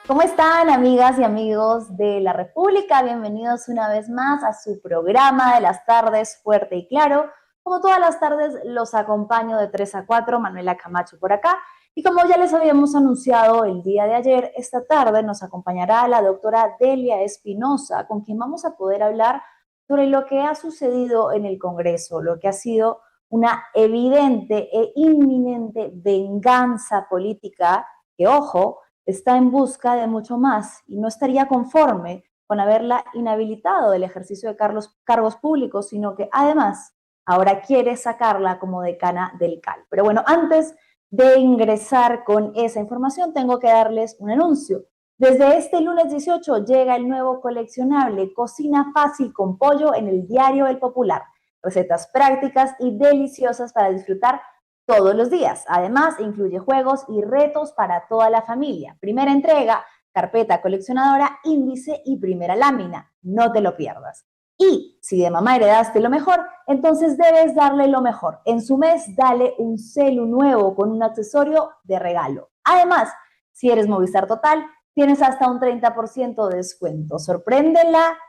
¿Cómo están, amigas y amigos de la República? Bienvenidos una vez más a su programa de las tardes, Fuerte y Claro. Como todas las tardes, los acompaño de 3 a 4, Manuela Camacho por acá. Y como ya les habíamos anunciado el día de ayer, esta tarde nos acompañará la doctora Delia Espinosa, con quien vamos a poder hablar sobre lo que ha sucedido en el Congreso, lo que ha sido una evidente e inminente venganza política que, ojo, está en busca de mucho más y no estaría conforme con haberla inhabilitado del ejercicio de cargos públicos, sino que además ahora quiere sacarla como decana del CAL. Pero bueno, antes de ingresar con esa información, tengo que darles un anuncio. Desde este lunes 18 llega el nuevo coleccionable Cocina Fácil con Pollo en el Diario El Popular. Recetas prácticas y deliciosas para disfrutar todos los días. Además, incluye juegos y retos para toda la familia. Primera entrega, carpeta coleccionadora, índice y primera lámina. No te lo pierdas. Y si de mamá heredaste lo mejor, entonces debes darle lo mejor. En su mes, dale un celu nuevo con un accesorio de regalo. Además, si eres Movistar Total, tienes hasta un 30% de descuento. Sorpréndela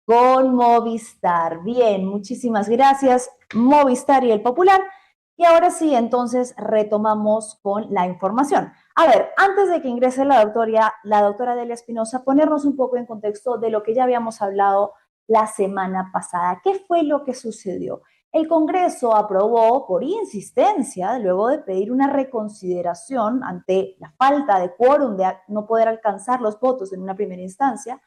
con Movistar. Bien, muchísimas gracias, Movistar y el Popular. Y ahora sí, entonces retomamos con la información. A ver, antes de que ingrese la doctora Delia Espinosa, ponernos un poco en contexto de lo que ya habíamos hablado la semana pasada. ¿Qué fue lo que sucedió? El Congreso aprobó por insistencia, luego de pedir una reconsideración ante la falta de quórum de no poder alcanzar los votos en una primera instancia,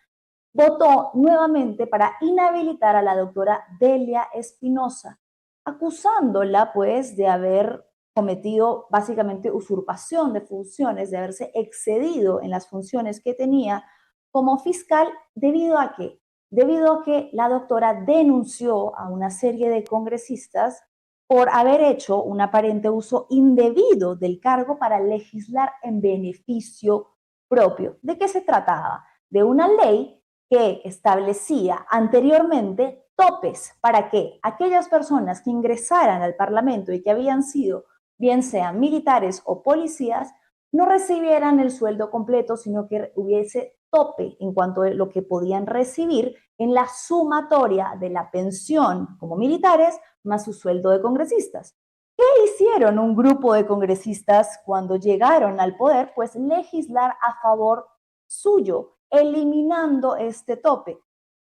votó nuevamente para inhabilitar a la doctora Delia Espinosa, acusándola pues de haber cometido básicamente usurpación de funciones, de haberse excedido en las funciones que tenía como fiscal, debido a que la doctora denunció a una serie de congresistas por haber hecho un aparente uso indebido del cargo para legislar en beneficio propio. ¿De qué se trataba? De una ley que establecía anteriormente topes para que aquellas personas que ingresaran al Parlamento y que habían sido, bien sean militares o policías, no recibieran el sueldo completo, sino que hubiese tope en cuanto a lo que podían recibir en la sumatoria de la pensión como militares más su sueldo de congresistas. ¿Qué hicieron un grupo de congresistas cuando llegaron al poder? Pues legislar a favor suyo, eliminando este tope.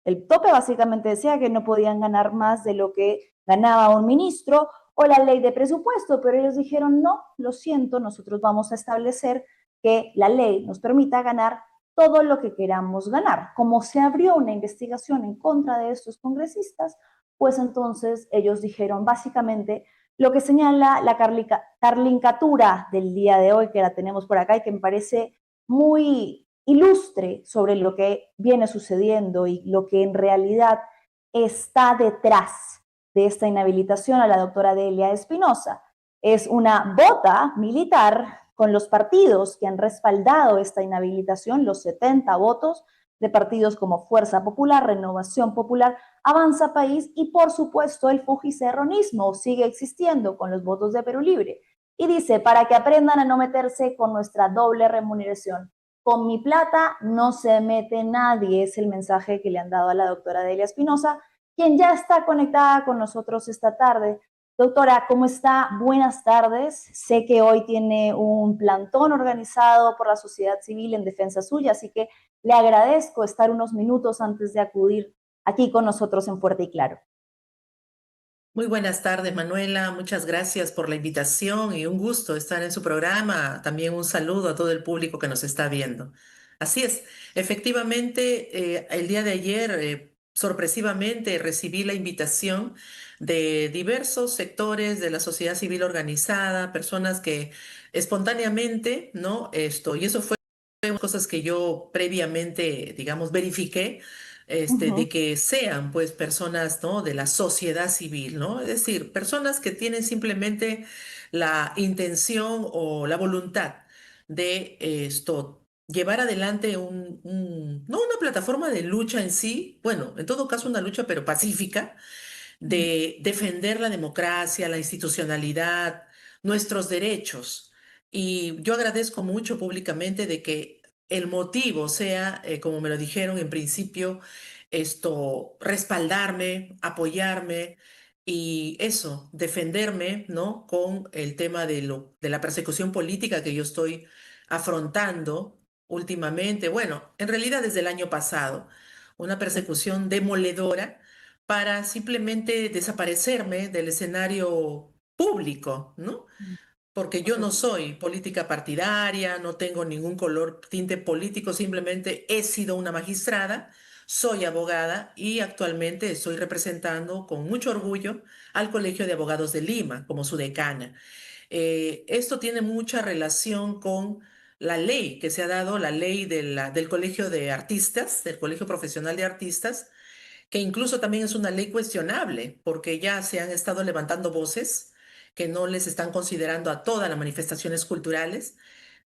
El tope básicamente decía que no podían ganar más de lo que ganaba un ministro o la ley de presupuesto, pero ellos dijeron, no, lo siento, nosotros vamos a establecer que la ley nos permita ganar todo lo que queramos ganar. Como se abrió una investigación en contra de estos congresistas, pues entonces ellos dijeron básicamente lo que señala la carlincatura del día de hoy, que la tenemos por acá y que me parece muy ilustre sobre lo que viene sucediendo y lo que en realidad está detrás de esta inhabilitación a la doctora Delia Espinosa. Es una bota militar con los partidos que han respaldado esta inhabilitación, los 70 votos de partidos como Fuerza Popular, Renovación Popular, Avanza País y por supuesto el fujicerronismo sigue existiendo con los votos de Perú Libre. Y dice, para que aprendan a no meterse con nuestra doble remuneración. Con mi plata no se mete nadie, es el mensaje que le han dado a la doctora Delia Espinosa, quien ya está conectada con nosotros esta tarde. Doctora, ¿cómo está? Buenas tardes. Sé que hoy tiene un plantón organizado por la sociedad civil en defensa suya, así que le agradezco estar unos minutos antes de acudir aquí con nosotros en Fuerte y Claro. Muy buenas tardes, Manuela. Muchas gracias por la invitación y un gusto estar en su programa. También un saludo a todo el público que nos está viendo. Así es, efectivamente, el día de ayer, sorpresivamente, recibí la invitación de diversos sectores de la sociedad civil organizada, personas que espontáneamente, ¿no? Y eso fue cosas que yo previamente, digamos, verifiqué, Ujú. de que sean, pues, personas, ¿no? De la sociedad civil, ¿no? Es decir, personas que tienen simplemente la intención o la voluntad de llevar adelante no una plataforma de lucha en sí, bueno, en todo caso una lucha, pero pacífica, de defender la democracia, la institucionalidad, nuestros derechos. Y yo agradezco mucho públicamente de que el motivo sea, como me lo dijeron en principio, respaldarme, apoyarme y eso, defenderme, ¿no? Con el tema de la persecución política que yo estoy afrontando últimamente, bueno, en realidad desde el año pasado, una persecución demoledora para simplemente desaparecerme del escenario público, ¿no? Porque Por yo no supuesto. soy política partidaria, no tengo ningún color, tinte político, simplemente he sido una magistrada, soy abogada y actualmente estoy representando con mucho orgullo al Colegio de Abogados de Lima como su decana. Esto tiene mucha relación con la ley que se ha dado, la ley del Colegio de Artistas, del Colegio Profesional de Artistas, que incluso también es una ley cuestionable, porque ya se han estado levantando voces que no les están considerando a todas las manifestaciones culturales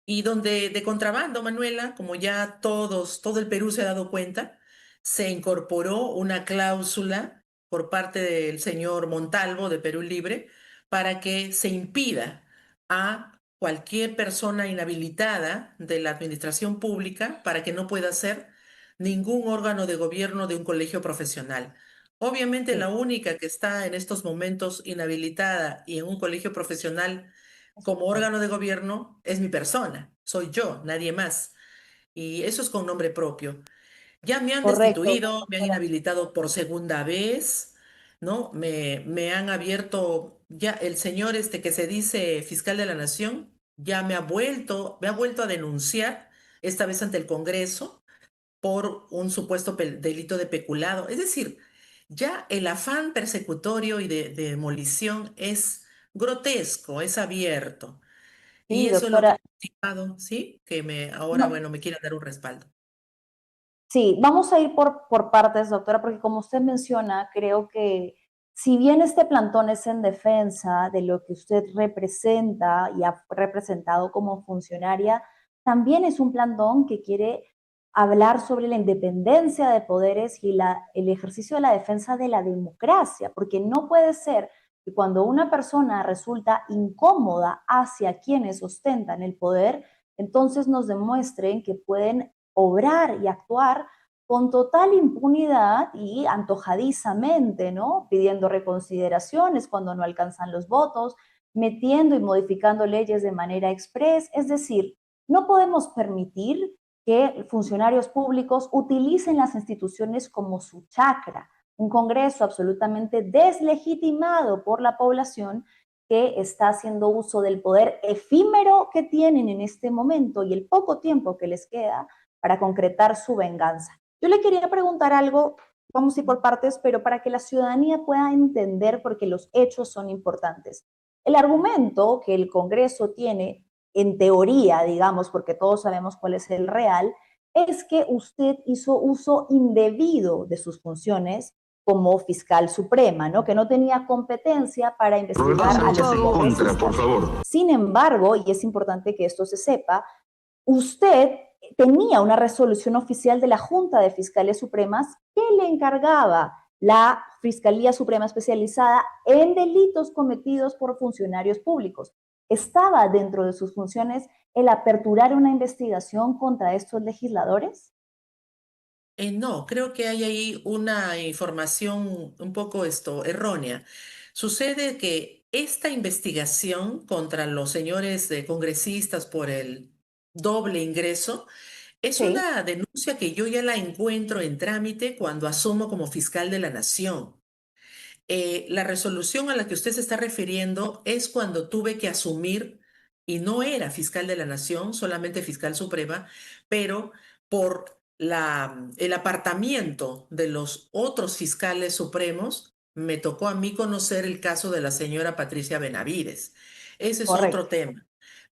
y donde de contrabando, Manuela, como ya todo el Perú se ha dado cuenta, se incorporó una cláusula por parte del señor Montalvo de Perú Libre para que se impida a cualquier persona inhabilitada de la administración pública para que no pueda ser ningún órgano de gobierno de un colegio profesional. Obviamente la Sí, única que está en estos momentos inhabilitada y en un colegio profesional es como usted. órgano de gobierno es mi persona, soy yo, nadie más. Y eso es con nombre propio. Ya me han Correcto, destituido, me han doctora. inhabilitado por segunda vez, ¿no? Me han abierto, ya el señor que se dice fiscal de la Nación, ya me ha vuelto a denunciar, esta vez ante el Congreso, por un supuesto delito de peculado. Es decir, ya el afán persecutorio y de demolición es grotesco, es abierto. Y Sí, eso es lo que doctora. he motivado, ¿sí? Que ahora, No, bueno, me quieran dar un respaldo. sí, vamos a ir por partes, doctora, porque como usted menciona, creo que si bien este plantón es en defensa de lo que usted representa y ha representado como funcionaria, también es un plantón que quiere hablar sobre la independencia de poderes y el ejercicio de la defensa de la democracia, porque no puede ser que cuando una persona resulta incómoda hacia quienes ostentan el poder, entonces nos demuestren que pueden obrar y actuar con total impunidad y antojadizamente, ¿no? Pidiendo reconsideraciones cuando no alcanzan los votos, metiendo y modificando leyes de manera express. Es decir, no podemos permitir que funcionarios públicos utilicen las instituciones como su chacra, un Congreso absolutamente deslegitimado por la población que está haciendo uso del poder efímero que tienen en este momento y el poco tiempo que les queda para concretar su venganza. Yo le quería preguntar algo, vamos a ir por partes, pero para que la ciudadanía pueda entender, porque los hechos son importantes. El argumento que el Congreso tiene, en teoría, digamos, porque todos sabemos cuál es el real, es que usted hizo uso indebido de sus funciones como fiscal suprema, ¿no? Que no tenía competencia para investigar a los Contra, por congresistas. favor. Sin embargo, y es importante que esto se sepa, usted tenía una resolución oficial de la Junta de Fiscales Supremas que le encargaba la Fiscalía Suprema Especializada en delitos cometidos por funcionarios públicos. ¿Estaba dentro de sus funciones el aperturar una investigación contra estos legisladores? No, creo que hay ahí una información un poco errónea. Sucede que esta investigación contra los señores congresistas por el doble ingreso es Sí, una denuncia que yo ya la encuentro en trámite cuando asumo como fiscal de la Nación. La resolución a la que usted se está refiriendo es cuando tuve que asumir, y no era fiscal de la Nación, solamente fiscal suprema, pero por el apartamiento de los otros fiscales supremos, me tocó a mí conocer el caso de la señora Patricia Benavides. Ese es otro correcto. tema.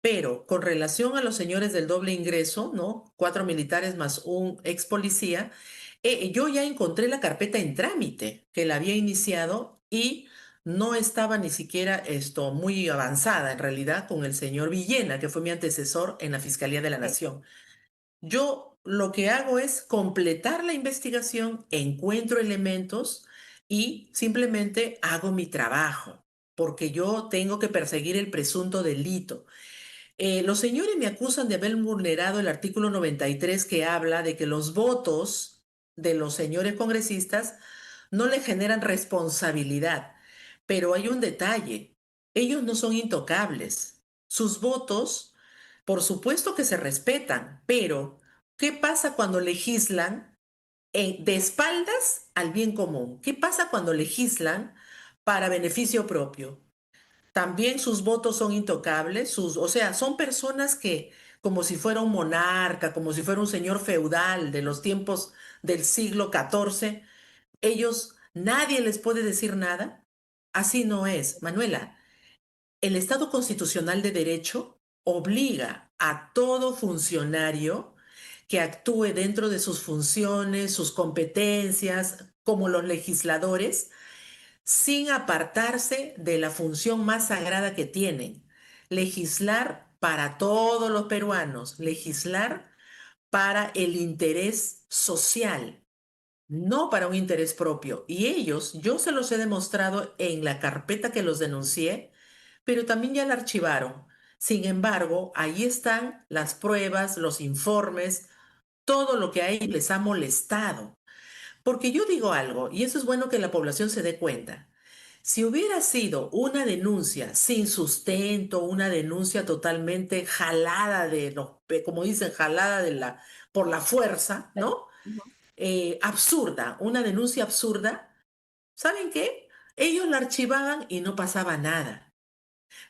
Pero con relación a los señores del doble ingreso, ¿no? 4 militares más un ex policía, yo ya encontré la carpeta en trámite que la había iniciado y no estaba ni siquiera muy avanzada en realidad con el señor Villena, que fue mi antecesor en la Fiscalía de la Sí, Nación. Yo lo que hago es completar la investigación, encuentro elementos y simplemente hago mi trabajo, porque yo tengo que perseguir el presunto delito. Los señores me acusan de haber vulnerado el artículo 93 que habla de que los votos de los señores congresistas no le generan responsabilidad. Pero hay un detalle, ellos no son intocables. Sus votos, por supuesto que se respetan, pero ¿qué pasa cuando legislan de espaldas al bien común? ¿Qué pasa cuando legislan para beneficio propio? También sus votos son intocables, o sea, son personas que, como si fuera un monarca, como si fuera un señor feudal de los tiempos del siglo XIV, ellos, nadie les puede decir nada. Así no es, Manuela. El Estado constitucional de derecho obliga a todo funcionario que actúe dentro de sus funciones, sus competencias, como los legisladores, sin apartarse de la función más sagrada que tienen: legislar para todos los peruanos, legislar para el interés social, no para un interés propio. Y ellos, yo se los he demostrado en la carpeta que los denuncié, pero también ya la archivaron. Sin embargo, ahí están las pruebas, los informes, todo lo que a ellos les ha molestado. Porque yo digo algo, y eso es bueno que la población se dé cuenta. Si hubiera sido una denuncia sin sustento, una denuncia totalmente jalada como dicen, jalada por la fuerza, ¿no? Ujú. Absurda, una denuncia absurda, ¿saben qué? Ellos la archivaban y no pasaba nada.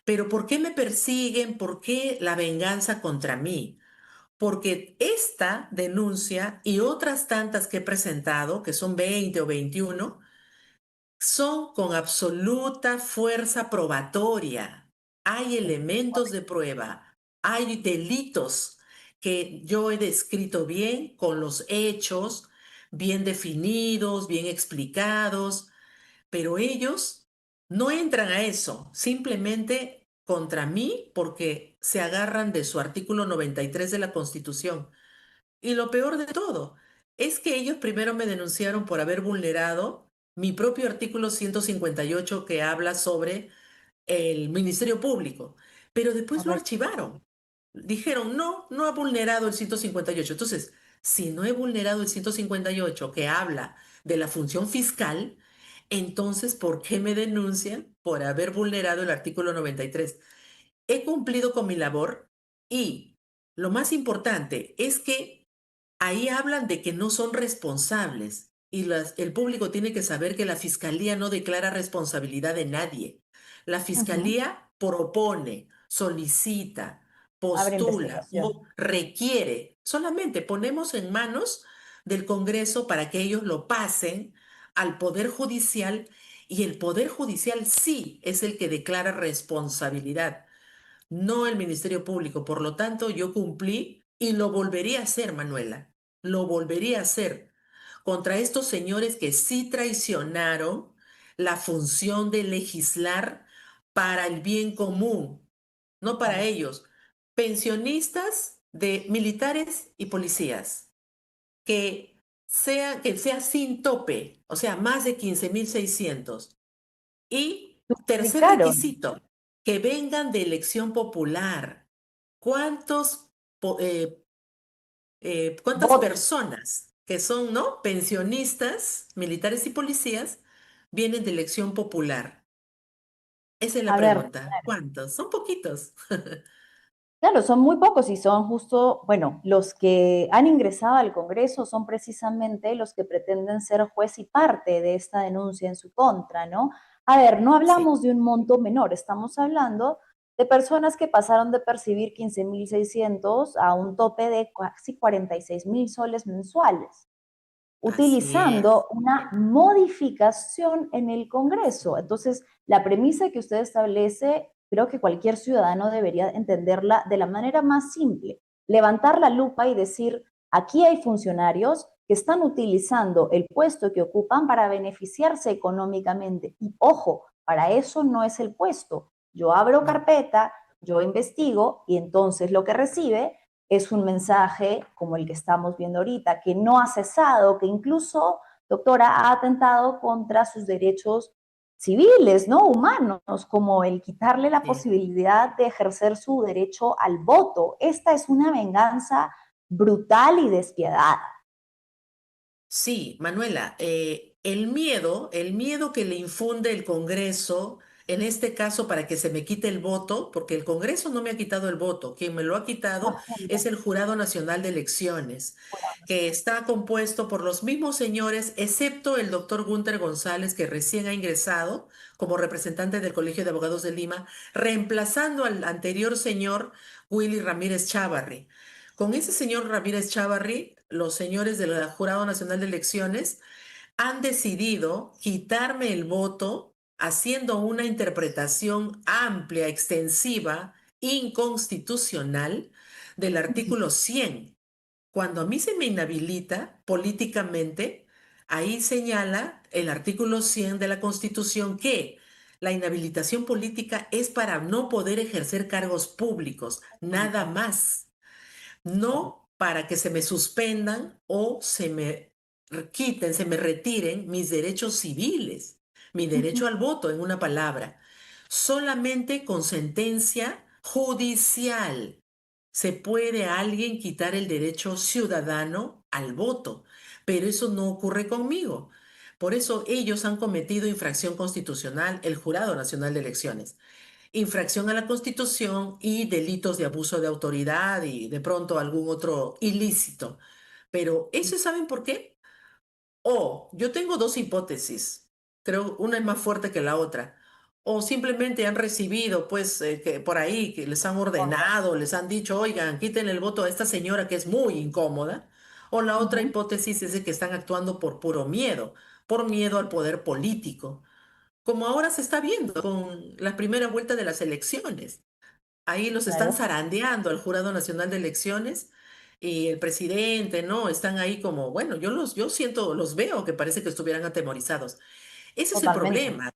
Pero ¿por qué me persiguen? ¿Por qué la venganza contra mí? Porque esta denuncia y otras tantas que he presentado, que son 20 o 21, son con absoluta fuerza probatoria. Hay elementos de prueba, hay delitos que yo he descrito bien, con los hechos bien definidos, bien explicados, pero ellos no entran a eso, simplemente contra mí porque se agarran de su artículo 93 de la Constitución. Y lo peor de todo es que ellos primero me denunciaron por haber vulnerado mi propio artículo 158 que habla sobre el Ministerio Público, pero después lo Correcto. archivaron. Dijeron, no, no ha vulnerado el 158. Entonces, si no he vulnerado el 158 que habla de la función fiscal, entonces, ¿por qué me denuncian por haber vulnerado el artículo 93? He cumplido con mi labor y lo más importante es que ahí hablan de que no son responsables y el público tiene que saber que la fiscalía no declara responsabilidad de nadie. La Ujú. fiscalía propone, solicita, Abre postula, investigación. requiere. Solamente ponemos en manos del Congreso para que ellos lo pasen al Poder Judicial, y el Poder Judicial sí es el que declara responsabilidad, no el Ministerio Público. Por lo tanto, yo cumplí y lo volvería a hacer, Manuela. Lo volvería a hacer contra estos señores que sí traicionaron la función de legislar para el bien común, no para Claro. ellos. Pensionistas de militares y policías, que sea sin tope, o sea, más de 15.600. Y tercer Duplicaron. requisito, que vengan de elección popular. ¿Cuántos, cuántas Votos. personas que son, ¿no?, pensionistas, militares y policías, vienen de elección popular? Esa es la A ver, pregunta. ¿Cuántos? Son poquitos. claro, son muy pocos y son justo, bueno, los que han ingresado al Congreso son precisamente los que pretenden ser juez y parte de esta denuncia en su contra, ¿no? A ver, no Sí, hablamos de un monto menor, estamos hablando de personas que pasaron de percibir 15.600 a un tope de casi 46.000 soles mensuales, así es. utilizando una modificación en el Congreso. Entonces, la premisa que usted establece, creo que cualquier ciudadano debería entenderla de la manera más simple. Levantar la lupa y decir, aquí hay funcionarios que están utilizando el puesto que ocupan para beneficiarse económicamente. Y ojo, para eso no es el puesto. Yo abro No. carpeta, yo investigo y entonces lo que recibe es un mensaje como el que estamos viendo ahorita, que no ha cesado, que incluso, doctora, ha atentado contra sus derechos civiles, ¿no? Humanos, como el quitarle la Sí. posibilidad de ejercer su derecho al voto. Esta es una venganza brutal y despiadada. Sí, Manuela, el miedo que le infunde el Congreso, en este caso para que se me quite el voto, porque el Congreso no me ha quitado el voto, quien me lo ha quitado La Junta, es el Jurado Nacional de Elecciones, Jurado que Nacional. está compuesto por los mismos señores, excepto el doctor Gunther González, que recién ha ingresado como representante del Colegio de Abogados de Lima, reemplazando al anterior señor Willy Ramírez Chávarri. Con ese señor Ramírez Chávarri, los señores del Jurado Nacional de Elecciones han decidido quitarme el voto haciendo una interpretación amplia, extensiva, inconstitucional del artículo 100. Cuando a mí se me inhabilita políticamente, ahí señala el artículo 100 de la Constitución que la inhabilitación política es para no poder ejercer cargos públicos, nada más, no para que se me suspendan o se me quiten, se me retiren mis derechos civiles, mi derecho al voto, en una palabra. Solamente con sentencia judicial se puede a alguien quitar el derecho ciudadano al voto, pero eso no ocurre conmigo. Por eso ellos han cometido infracción constitucional, el Jurado Nacional de Elecciones, infracción a la Constitución y delitos de abuso de autoridad y de pronto algún otro ilícito. Pero eso, ¿saben por qué? O yo tengo dos hipótesis, creo una es más fuerte que la otra. O simplemente han recibido, pues, que por ahí, que les han ordenado, les han dicho, oigan, quiten el voto a esta señora que es muy incómoda. O la otra Ujú. hipótesis es de que están actuando por miedo al poder político, como ahora se está viendo con la primera vuelta de las elecciones. Ahí los están Claro, zarandeando al Jurado Nacional de Elecciones y el presidente, ¿no? Están ahí como, bueno, yo siento, los veo que parece que estuvieran atemorizados. Ese es el totalmente. problema,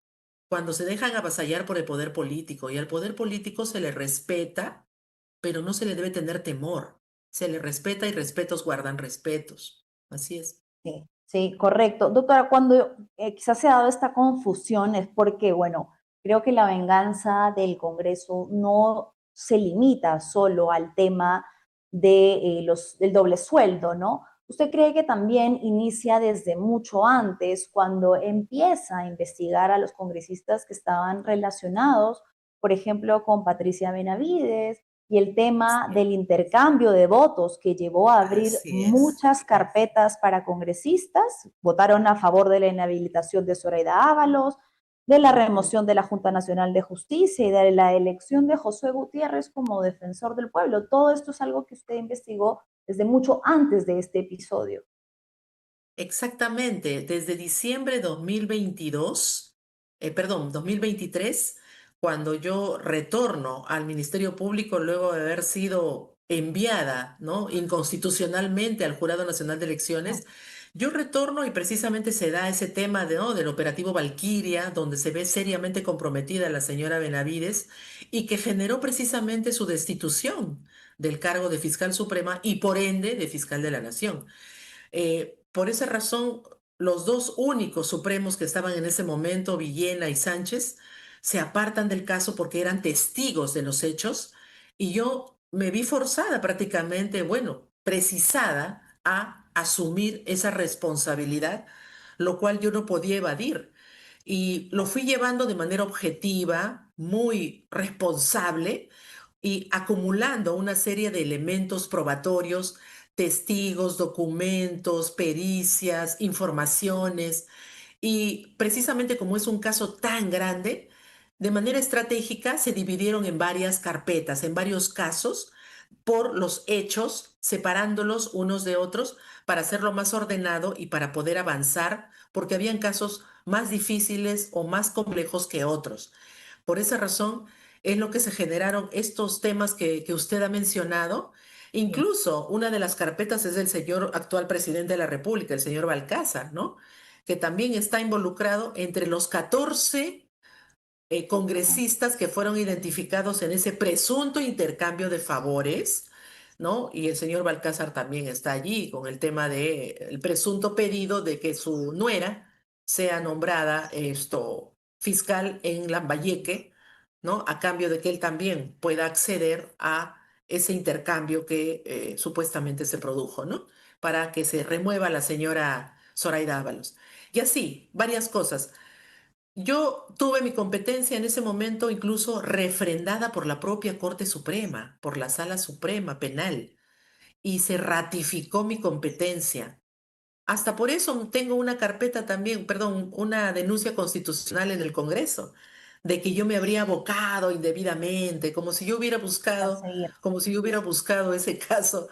cuando se dejan avasallar por el poder político y al poder político se le respeta, pero no se le debe tener temor. Se le respeta y respetos guardan respetos. Así es. Sí, sí, correcto. Doctora, cuando quizás se ha dado esta confusión es porque, bueno, creo que la venganza del Congreso no se limita solo al tema de, del doble sueldo, ¿no? ¿Usted cree que también inicia desde mucho antes, cuando empieza a investigar a los congresistas que estaban relacionados, por ejemplo, con Patricia Benavides, y el tema Sí. del intercambio de votos que llevó a abrir Así es. muchas carpetas para congresistas? Votaron a favor de la inhabilitación de Zoraida Ábalos, de la Ujú. remoción de la Junta Nacional de Justicia y de la elección de Josué Gutiérrez como defensor del pueblo. Todo esto es algo que usted investigó desde mucho antes de este episodio. Exactamente, desde diciembre de 2022, perdón, 2023, cuando yo retorno al Ministerio Público luego de haber sido enviada, ¿no? Inconstitucionalmente al Jurado Nacional de Elecciones, yo retorno y precisamente se da ese tema de, ¿no? Del operativo Valquiria, donde se ve seriamente comprometida la señora Benavides y que generó precisamente su destitución del cargo de fiscal suprema y por ende de fiscal de la Nación. Por esa razón, los dos únicos supremos que estaban en ese momento, Villena y Sánchez, se apartan del caso porque eran testigos de los hechos y yo me vi forzada prácticamente, bueno, precisada a asumir esa responsabilidad, lo cual yo no podía evadir. Y lo fui llevando de manera objetiva, muy responsable y acumulando una serie de elementos probatorios, testigos, documentos, pericias, informaciones. Y precisamente como es un caso tan grande, de manera estratégica se dividieron en varias carpetas, en varios casos, por los hechos, separándolos unos de otros para hacerlo más ordenado y para poder avanzar, porque habían casos más difíciles o más complejos que otros. Por esa razón es lo que se generaron estos temas que usted ha mencionado. Sí, Incluso una de las carpetas es del señor actual presidente de la República, el señor Balcázar, ¿no? Que también está involucrado entre los 14 congresistas que fueron identificados en ese presunto intercambio de favores, ¿no? Y el señor Balcázar también está allí con el tema de el presunto pedido de que su nuera sea nombrada esto. fiscal en Lambayeque, ¿no? A cambio de que él también pueda acceder a ese intercambio que supuestamente se produjo, ¿no? Para que se remueva a la señora Zoraida Ábalos. Y así, varias cosas. Yo tuve mi competencia en ese momento incluso refrendada por la propia Corte Suprema, por la Sala Suprema Penal, y se ratificó mi competencia. Hasta por eso tengo una carpeta también, perdón, una denuncia constitucional en el Congreso, de que yo me habría abocado indebidamente, A seguir. como si yo hubiera buscado ese caso,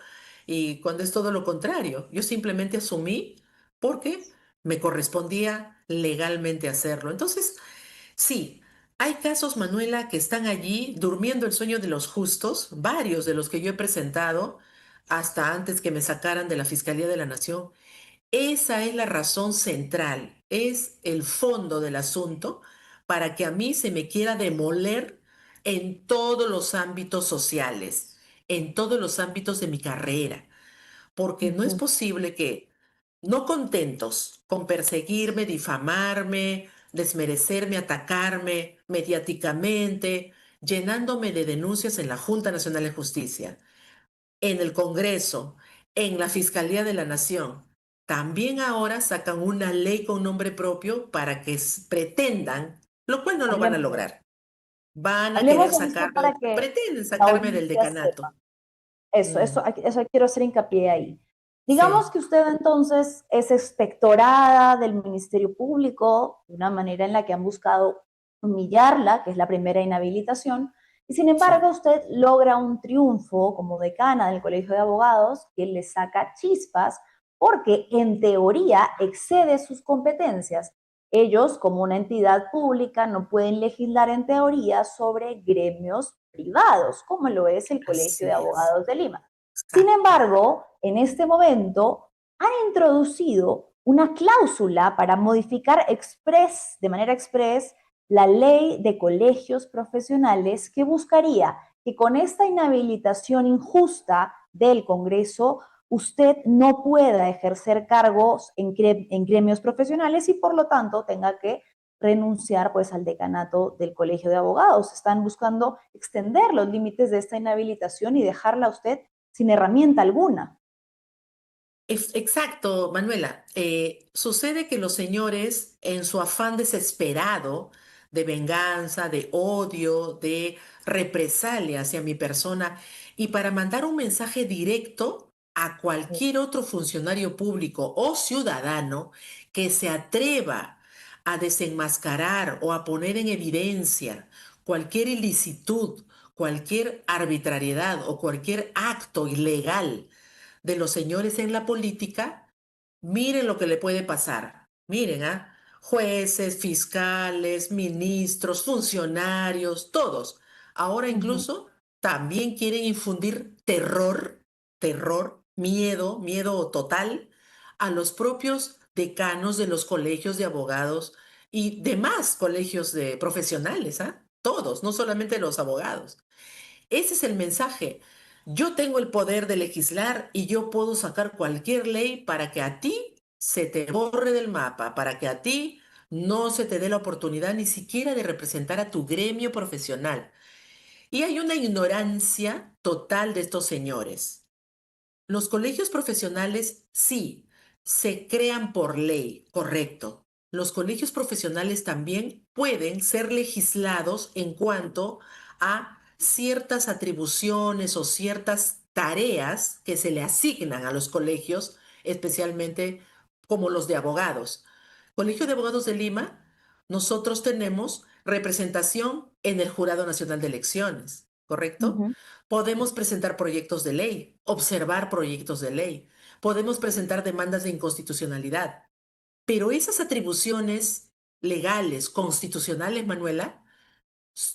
y cuando es todo lo contrario. Yo simplemente asumí porque me correspondía legalmente hacerlo. Entonces, sí, hay casos, Manuela, que están allí durmiendo el sueño de los justos, varios de los que yo he presentado, hasta antes que me sacaran de la Fiscalía de la Nación. Esa es la razón central, es el fondo del asunto para que a mí se me quiera demoler en todos los ámbitos sociales, en todos los ámbitos de mi carrera, porque no es Ujú. posible que, no contentos con perseguirme, difamarme, desmerecerme, atacarme mediáticamente, llenándome de denuncias en la Junta Nacional de Justicia, en el Congreso, en la Fiscalía de la Nación. También ahora sacan una ley con nombre propio para que pretendan, lo cual no lo van a Hablemos de eso. lograr. Van a querer Hablemos de eso sacarme, para o que pretenden la sacarme del audiencia sepa. decanato. Eso, Mm, eso, eso quiero hacer hincapié ahí. Digamos sí, que usted entonces es inspectorada del Ministerio Público, de una manera en la que han buscado humillarla, que es la primera inhabilitación, y sin embargo sí. usted logra un triunfo como decana del Colegio de Abogados que le saca chispas porque en teoría excede sus competencias. Ellos, como una entidad pública, no pueden legislar en teoría sobre gremios privados, como lo es el Colegio de Así es. Abogados de Lima. Sin Exacto. embargo, en este momento han introducido una cláusula para modificar de manera express la ley de colegios profesionales que buscaría que con esta inhabilitación injusta del Congreso usted no pueda ejercer cargos en gremios profesionales y por lo tanto tenga que renunciar pues al decanato del Colegio de Abogados. Están buscando extender los límites de esta inhabilitación y dejarla a usted sin herramienta alguna. Exacto, Manuela. Sucede que los señores, en su afán desesperado de venganza, de odio, de represalia hacia mi persona, y para mandar un mensaje directo a cualquier otro funcionario público o ciudadano que se atreva a desenmascarar o a poner en evidencia cualquier ilicitud, cualquier arbitrariedad o cualquier acto ilegal de los señores en la política, miren lo que le puede pasar. Miren, ¿ah? Jueces, fiscales, ministros, funcionarios, todos. Ahora Uh -huh, incluso también quieren infundir miedo, miedo total a los propios decanos de los colegios de abogados y demás colegios de profesionales, ¿ah? Todos, no solamente los abogados. Ese es el mensaje. Yo tengo el poder de legislar y yo puedo sacar cualquier ley para que a ti se te borre del mapa, para que a ti no se te dé la oportunidad ni siquiera de representar a tu gremio profesional. Y hay una ignorancia total de estos señores. Los colegios profesionales sí se crean por ley, correcto. Los colegios profesionales también pueden ser legislados en cuanto a ciertas atribuciones o ciertas tareas que se le asignan a los colegios, especialmente como los de abogados. Colegio de Abogados de Lima, nosotros tenemos representación en el Jurado Nacional de Elecciones, uh ¿correcto? -huh, Podemos presentar proyectos de ley, observar proyectos de ley, podemos presentar demandas de inconstitucionalidad, pero esas atribuciones legales, constitucionales, Manuela,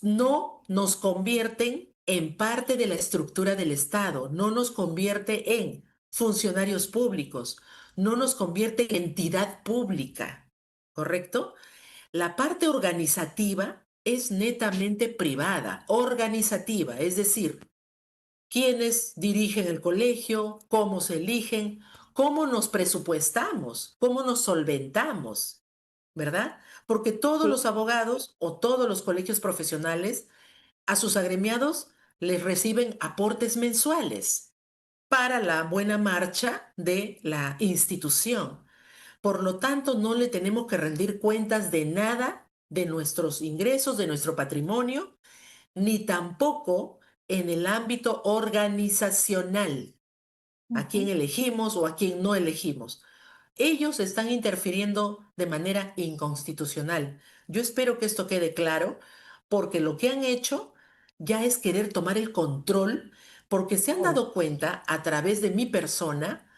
no nos convierten en parte de la estructura del Estado, no nos convierte en funcionarios públicos, no nos convierte en entidad pública, ¿correcto? La parte organizativa es netamente privada, organizativa, es decir, quiénes dirigen el colegio, cómo se eligen, cómo nos presupuestamos, cómo nos solventamos. ¿verdad? Porque todos Sí. los abogados o todos los colegios profesionales a sus agremiados les reciben aportes mensuales para la buena marcha de la institución. Por lo tanto, no le tenemos que rendir cuentas de nada de nuestros ingresos, de nuestro patrimonio, ni tampoco en el ámbito organizacional, a quién Ujú. elegimos o a quién no elegimos. Ellos están interfiriendo de manera inconstitucional. Yo espero que esto quede claro, porque lo que han hecho ya es querer tomar el control, porque se han Uy, dado cuenta a través de mi persona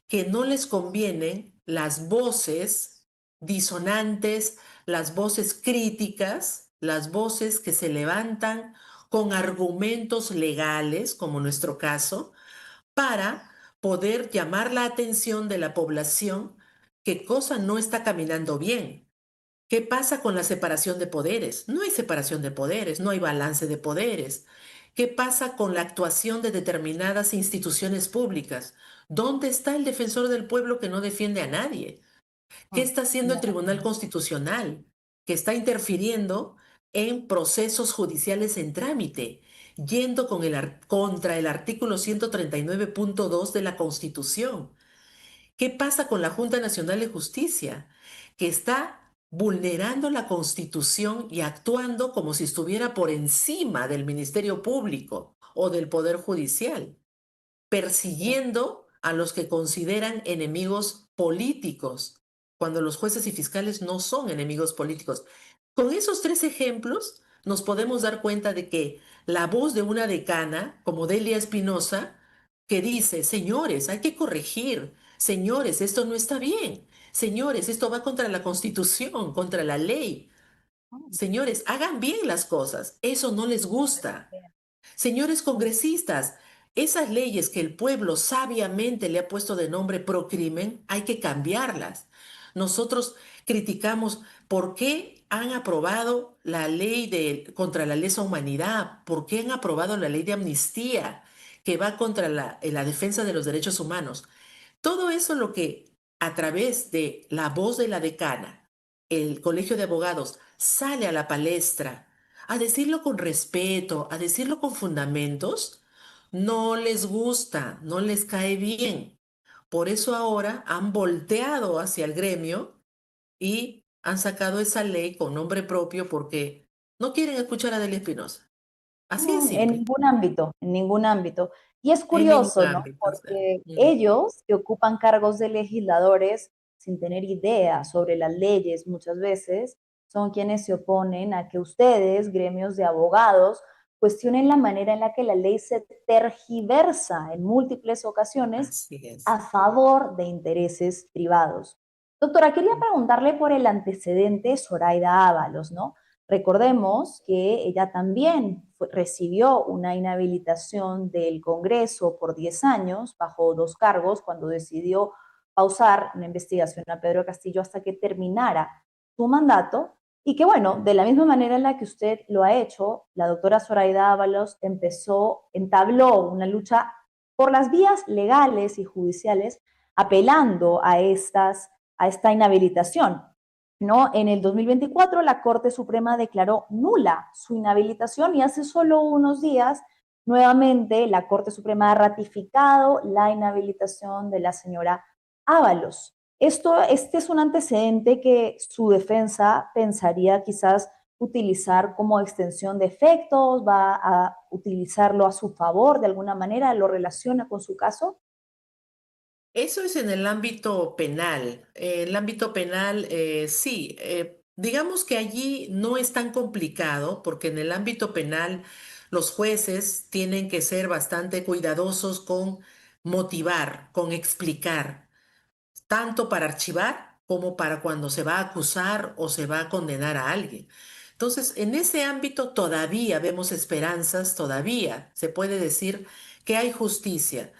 que no les convienen las voces disonantes, las voces críticas, las voces que se levantan con argumentos legales, como nuestro caso, para poder llamar la atención de la población que cosa no está caminando bien. ¿Qué pasa con la separación de poderes? No hay separación de poderes, no hay balance de poderes. ¿Qué pasa con la actuación de determinadas instituciones públicas? ¿Dónde está el defensor del pueblo que no defiende a nadie? ¿Qué está haciendo el Tribunal claramente. Constitucional? Que está interfiriendo en procesos judiciales en trámite, yendo contra el artículo 139.2 de la Constitución. ¿Qué pasa con la Junta Nacional de Justicia? Que está vulnerando la Constitución y actuando como si estuviera por encima del Ministerio Público o del Poder Judicial, persiguiendo a los que consideran enemigos políticos, cuando los jueces y fiscales no son enemigos políticos. Con esos tres ejemplos nos podemos dar cuenta de que la voz de una decana como Delia Espinosa, que dice, señores, hay que corregir, señores, esto no está bien, señores, esto va contra la Constitución, contra la ley, señores, hagan bien las cosas, eso no les gusta. Señores congresistas, esas leyes que el pueblo sabiamente le ha puesto de nombre procrimen, hay que cambiarlas. Nosotros criticamos por qué han aprobado la ley contra la lesa humanidad, por qué han aprobado la ley de amnistía que va contra la defensa de los derechos humanos. Todo eso lo que a través de la voz de la decana, el Colegio de Abogados sale a la palestra a decirlo con respeto, a decirlo con fundamentos, no les gusta, no les cae bien. Por eso ahora han volteado hacia el gremio y han sacado esa ley con nombre propio porque no quieren escuchar a Delia Espinosa. Así de En simple, ningún ámbito, en ningún ámbito. Y es en ningún curioso, ¿no? ámbito. O sea, Porque ellos que ocupan cargos de legisladores sin tener idea sobre las leyes muchas veces, son quienes se oponen a que ustedes, gremios de abogados, cuestionen la manera en la que la ley se tergiversa en múltiples ocasiones así es. a favor de intereses privados. Doctora, quería preguntarle por el antecedente Zoraida Ábalos, ¿no? Recordemos que ella también recibió una inhabilitación del Congreso por 10 años bajo dos cargos cuando decidió pausar una investigación a Pedro Castillo hasta que terminara su mandato y que bueno, de la misma manera en la que usted lo ha hecho, la doctora Zoraida Ábalos entabló una lucha por las vías legales y judiciales apelando a esta inhabilitación. ¿No? En el 2024 la Corte Suprema declaró nula su inhabilitación y hace solo unos días nuevamente la Corte Suprema ha ratificado la inhabilitación de la señora Ábalos. Este es un antecedente que su defensa pensaría quizás utilizar como extensión de efectos, va a utilizarlo a su favor de alguna manera, lo relaciona con su caso. Eso es en el ámbito penal. El ámbito penal, sí, digamos que allí no es tan complicado porque en el ámbito penal los jueces tienen que ser bastante cuidadosos con motivar, con explicar, tanto para archivar como para cuando se va a acusar o se va a condenar a alguien. Entonces, en ese ámbito todavía vemos esperanzas, todavía se puede decir que hay justicia.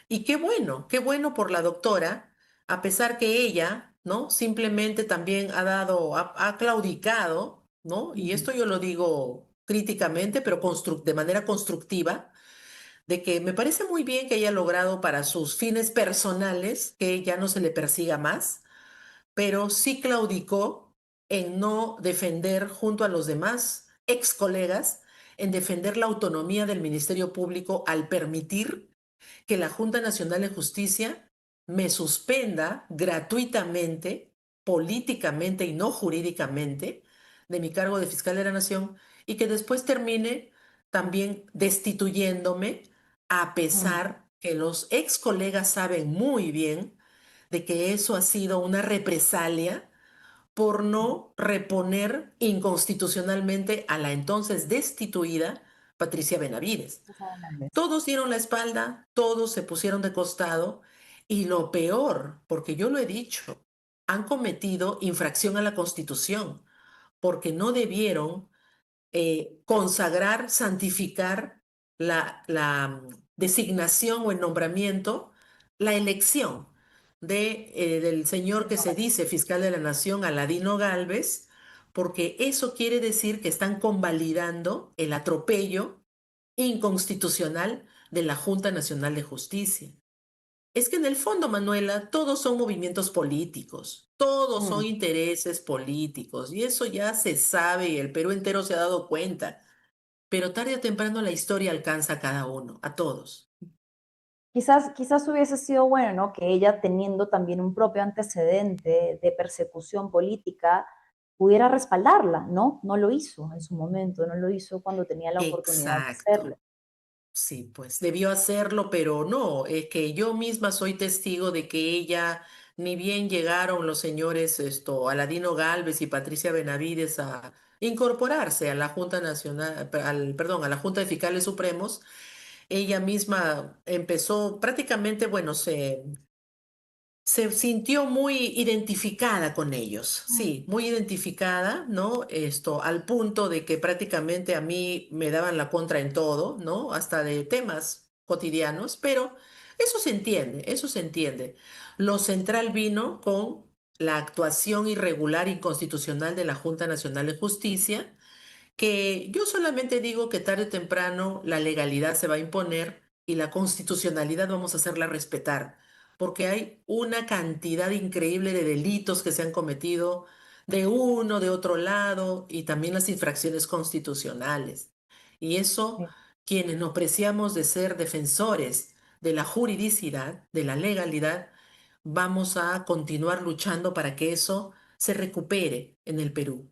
Y qué bueno por la doctora, a pesar que ella, ¿no? Simplemente también ha claudicado, ¿no? Y esto yo lo digo críticamente, pero de manera constructiva, de que me parece muy bien que haya logrado para sus fines personales que ya no se le persiga más, pero sí claudicó en no defender junto a los demás ex colegas, en defender la autonomía del Ministerio Público al permitir que la Junta Nacional de Justicia me suspenda gratuitamente, políticamente y no jurídicamente, de mi cargo de fiscal de la Nación y que después termine también destituyéndome, a Mm, pesar que los ex colegas saben muy bien de que eso ha sido una represalia por no reponer inconstitucionalmente a la entonces destituida Patricia Benavides. Esa Hernández. Todos dieron la espalda, todos se pusieron de costado y lo peor, porque yo lo he dicho, han cometido infracción a la Constitución porque no debieron consagrar, santificar designación o el nombramiento, la elección del señor que se dice fiscal de la Nación, Aladino Gálvez, porque eso quiere decir que están convalidando el atropello inconstitucional de la Junta Nacional de Justicia. Es que en el fondo, Manuela, todos son movimientos políticos, todos son Mm. intereses políticos, y eso ya se sabe y el Perú entero se ha dado cuenta, pero tarde o temprano la historia alcanza a cada uno, a todos. Quizás hubiese sido bueno, ¿no? Que ella, teniendo también un propio antecedente de persecución política, pudiera respaldarla, ¿no? No lo hizo en su momento, no lo hizo cuando tenía la oportunidad de Exacto. hacerlo. Sí, pues debió hacerlo, pero no, es que yo misma soy testigo de que ella, ni bien llegaron los señores Aladino Gálvez y Patricia Benavides a incorporarse a la Junta Nacional, perdón, a la Junta de Fiscales Supremos, ella misma empezó prácticamente, bueno, se sintió muy identificada con ellos, Mm, sí, muy identificada, ¿no? Al punto de que prácticamente a mí me daban la contra en todo, ¿no? Hasta de temas cotidianos, pero eso se entiende, eso se entiende. Lo central vino con la actuación irregular e inconstitucional de la Junta Nacional de Justicia, que yo solamente digo que tarde o temprano la legalidad se va a imponer y la constitucionalidad vamos a hacerla respetar, porque hay una cantidad increíble de delitos que se han cometido de uno, de otro lado, y también las infracciones constitucionales. Y eso, sí. quienes nos preciamos de ser defensores de la juridicidad, de la legalidad, vamos a continuar luchando para que eso se recupere en el Perú.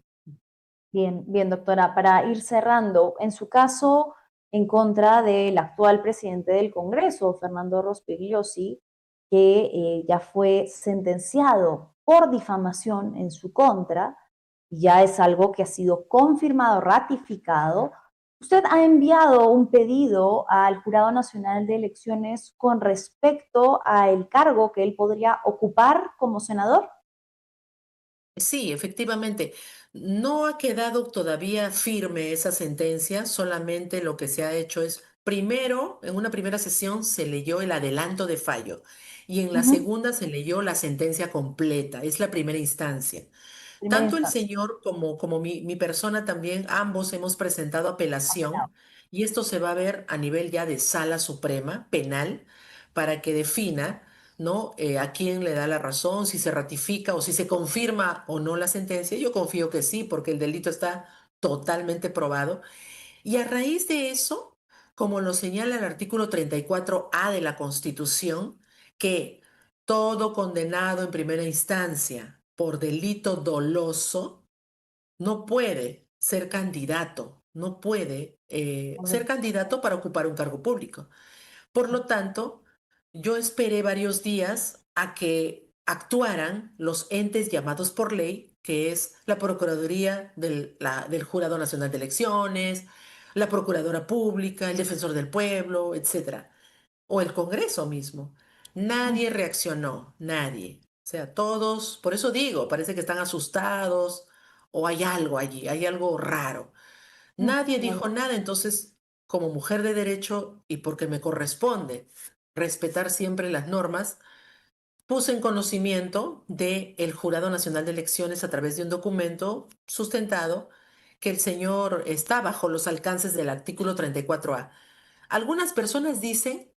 Bien, bien, doctora. Para ir cerrando, en su caso, en contra del actual presidente del Congreso, Fernando Rospigliosi, que ya fue sentenciado por difamación en su contra, ya es algo que ha sido confirmado, ratificado. Usted ha enviado un pedido al Jurado Nacional de Elecciones con respecto al cargo que él podría ocupar como senador. Sí, efectivamente. No ha quedado todavía firme esa sentencia, solamente lo que se ha hecho es, primero, en una primera sesión se leyó el adelanto de fallo y en la Ujú. segunda se leyó la sentencia completa, es la primera instancia. Primera Tanto el instancia. señor como mi persona también, ambos hemos presentado apelación y esto se va a ver a nivel ya de Sala Suprema Penal para que defina, ¿no? A quién le da la razón, si se ratifica o si se confirma o no la sentencia. Yo confío que sí, porque el delito está totalmente probado. Y a raíz de eso, como lo señala el artículo 34A de la Constitución, que todo condenado en primera instancia por delito doloso no puede ser candidato, no puede ser candidato para ocupar un cargo público. Por lo tanto, yo esperé varios días a que actuaran los entes llamados por ley, que es la Procuraduría del Jurado Nacional de Elecciones, la Procuradora Pública, el Defensor del Pueblo, etcétera, o el Congreso mismo. Nadie reaccionó, nadie. O sea, todos, por eso digo, parece que están asustados o hay algo allí, hay algo raro. Nadie dijo nada, entonces, como mujer de derecho y porque me corresponde respetar siempre las normas, puse en conocimiento del Jurado Nacional de Elecciones a través de un documento sustentado que el señor está bajo los alcances del artículo 34A. Algunas personas dicen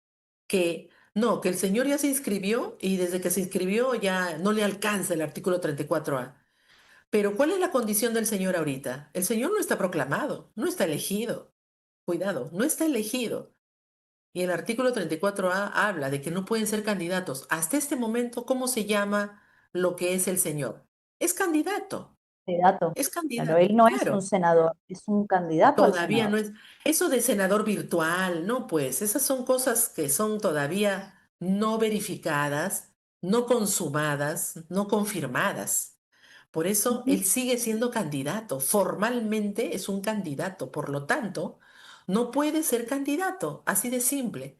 que no, que el señor ya se inscribió y desde que se inscribió ya no le alcanza el artículo 34A. Pero ¿cuál es la condición del Señor ahorita? El Señor no está proclamado, no está elegido. Cuidado, no está elegido. Y el artículo 34A habla de que no pueden ser candidatos. Hasta este momento, ¿cómo se llama lo que es el Señor? Es candidato, Candidato. es Claro, candidato, él no es un claro. senador, es un candidato al Todavía Senado. no es. Eso de senador virtual, no, pues esas son cosas que son todavía no verificadas, no consumadas, no confirmadas. Por eso Ujú. él sigue siendo candidato. Formalmente es un candidato. Por lo tanto, no puede ser candidato. Así de simple.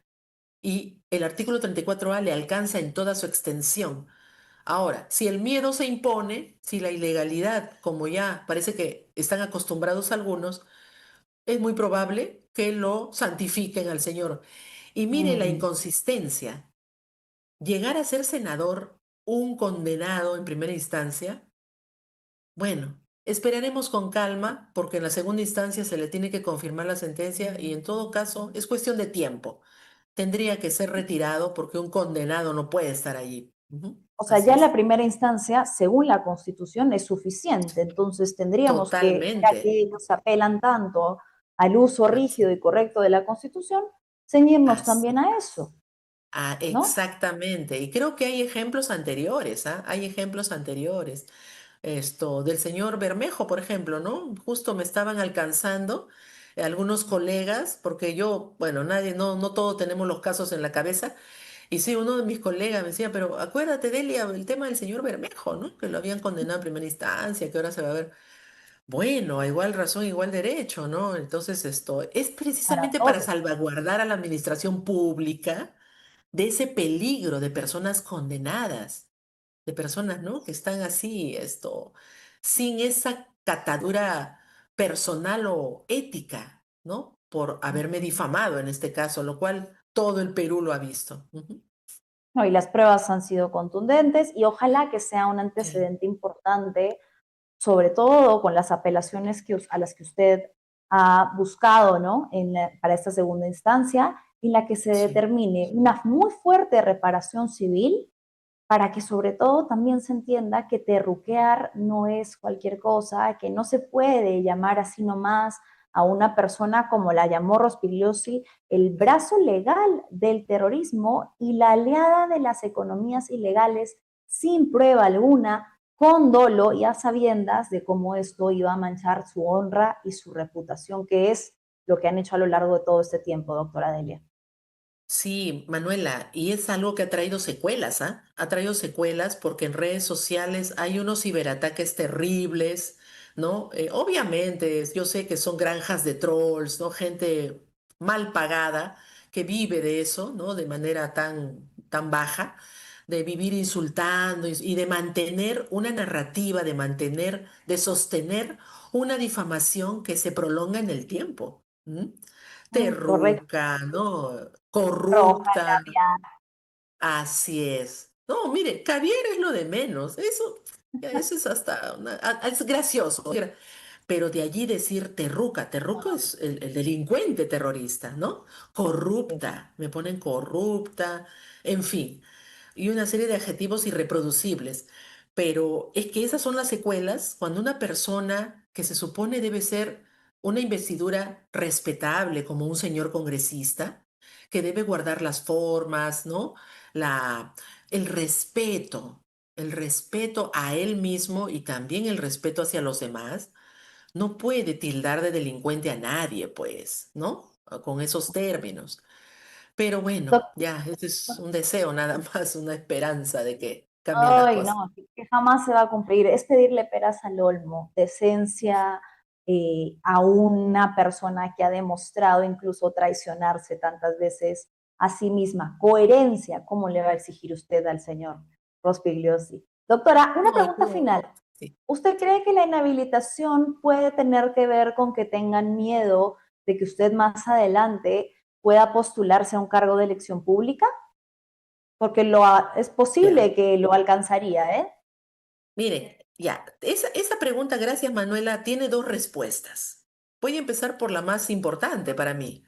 Y el artículo 34A le alcanza en toda su extensión. Ahora, si el miedo se impone, si la ilegalidad, como ya parece que están acostumbrados algunos, es muy probable que lo santifiquen al Señor. Y mire la Mm. inconsistencia. Llegar a ser senador, un condenado en primera instancia, bueno, esperaremos con calma porque en la segunda instancia se le tiene que confirmar la sentencia y en todo caso es cuestión de tiempo. Tendría que ser retirado porque un condenado no puede estar allí. Ujú. O sea, Así ya la es. primera instancia, según la Constitución, es suficiente. Entonces tendríamos que, ya Totalmente. que ellos apelan tanto al uso Así. rígido y correcto de la Constitución, ceñirnos Así. también a eso, ¿no? Exactamente. Y creo que hay ejemplos anteriores, ¿ah? Hay ejemplos anteriores. Esto del señor Bermejo, por ejemplo, ¿no? Justo me estaban alcanzando algunos colegas, porque yo, bueno, nadie, no todos tenemos los casos en la cabeza. Y sí, uno de mis colegas me decía, pero acuérdate, Delia, el tema del señor Bermejo, ¿no? Que lo habían condenado en primera instancia, que ahora se va a ver. Bueno, a igual razón, igual derecho, ¿no? Entonces, esto es Para precisamente para todos. salvaguardar a la administración pública de ese peligro de personas condenadas, de personas, ¿no? Que están así, sin esa catadura personal o ética, ¿no? Por haberme difamado en este caso, lo cual todo el Perú lo ha visto. Ujú. No, y las pruebas han sido contundentes y ojalá que sea un Sí, antecedente importante, sobre todo con las apelaciones a las que usted ha buscado, ¿no? Para esta segunda instancia, en la que se sí. determine una muy fuerte reparación civil para que sobre todo también se entienda que terruquear no es cualquier cosa, que no se puede llamar así nomás a una persona como la llamó Rospigliosi, el brazo legal del terrorismo y la aliada de las economías ilegales sin prueba alguna, con dolo y a sabiendas de cómo esto iba a manchar su honra y su reputación, que es lo que han hecho a lo largo de todo este tiempo, doctora Delia. Sí, Manuela, y es algo que ha traído secuelas, ¿ah? Ha traído secuelas porque en redes sociales hay unos ciberataques terribles, ¿no? Obviamente, yo sé que son granjas de trolls, ¿no? Gente mal pagada que vive de eso, ¿no? De manera tan baja, de vivir insultando y de mantener una narrativa, de sostener una difamación que se prolonga en el tiempo. ¿M? Correcto. Terruca, ¿no? Roja, Corrupta, caviar. así es. No, mire, caviar es lo de menos. Eso, ya, eso es hasta, es gracioso. Pero de allí decir terruca, terruco es el delincuente terrorista, ¿no? Corrupta, me ponen corrupta, en fin, y una serie de adjetivos irreproducibles. Pero es que esas son las secuelas cuando una persona que se supone debe ser una investidura respetable como un señor congresista, que debe guardar las formas, ¿no? La, el respeto, el respeto a él mismo y también el respeto hacia los demás no puede tildar de delincuente a nadie, pues, ¿no? Con esos términos. Pero bueno, Doc- ya, ese es un deseo nada más, una esperanza de que cambien las Ay, cosas. no, que jamás se va a cumplir. Es pedirle peras al olmo, decencia a una persona que ha demostrado incluso traicionarse tantas veces a sí misma. Coherencia, ¿cómo le va a exigir usted al señor Rospigliosi? Doctora, una No, pregunta yo, final. sí. ¿Usted cree que la inhabilitación puede tener que ver con que tengan miedo de que usted más adelante pueda postularse a un cargo de elección pública? Porque es Ya. posible que lo alcanzaría, ¿eh? Miren, ya, esa pregunta, gracias Manuela, tiene dos respuestas. Voy a empezar por la más importante para mí.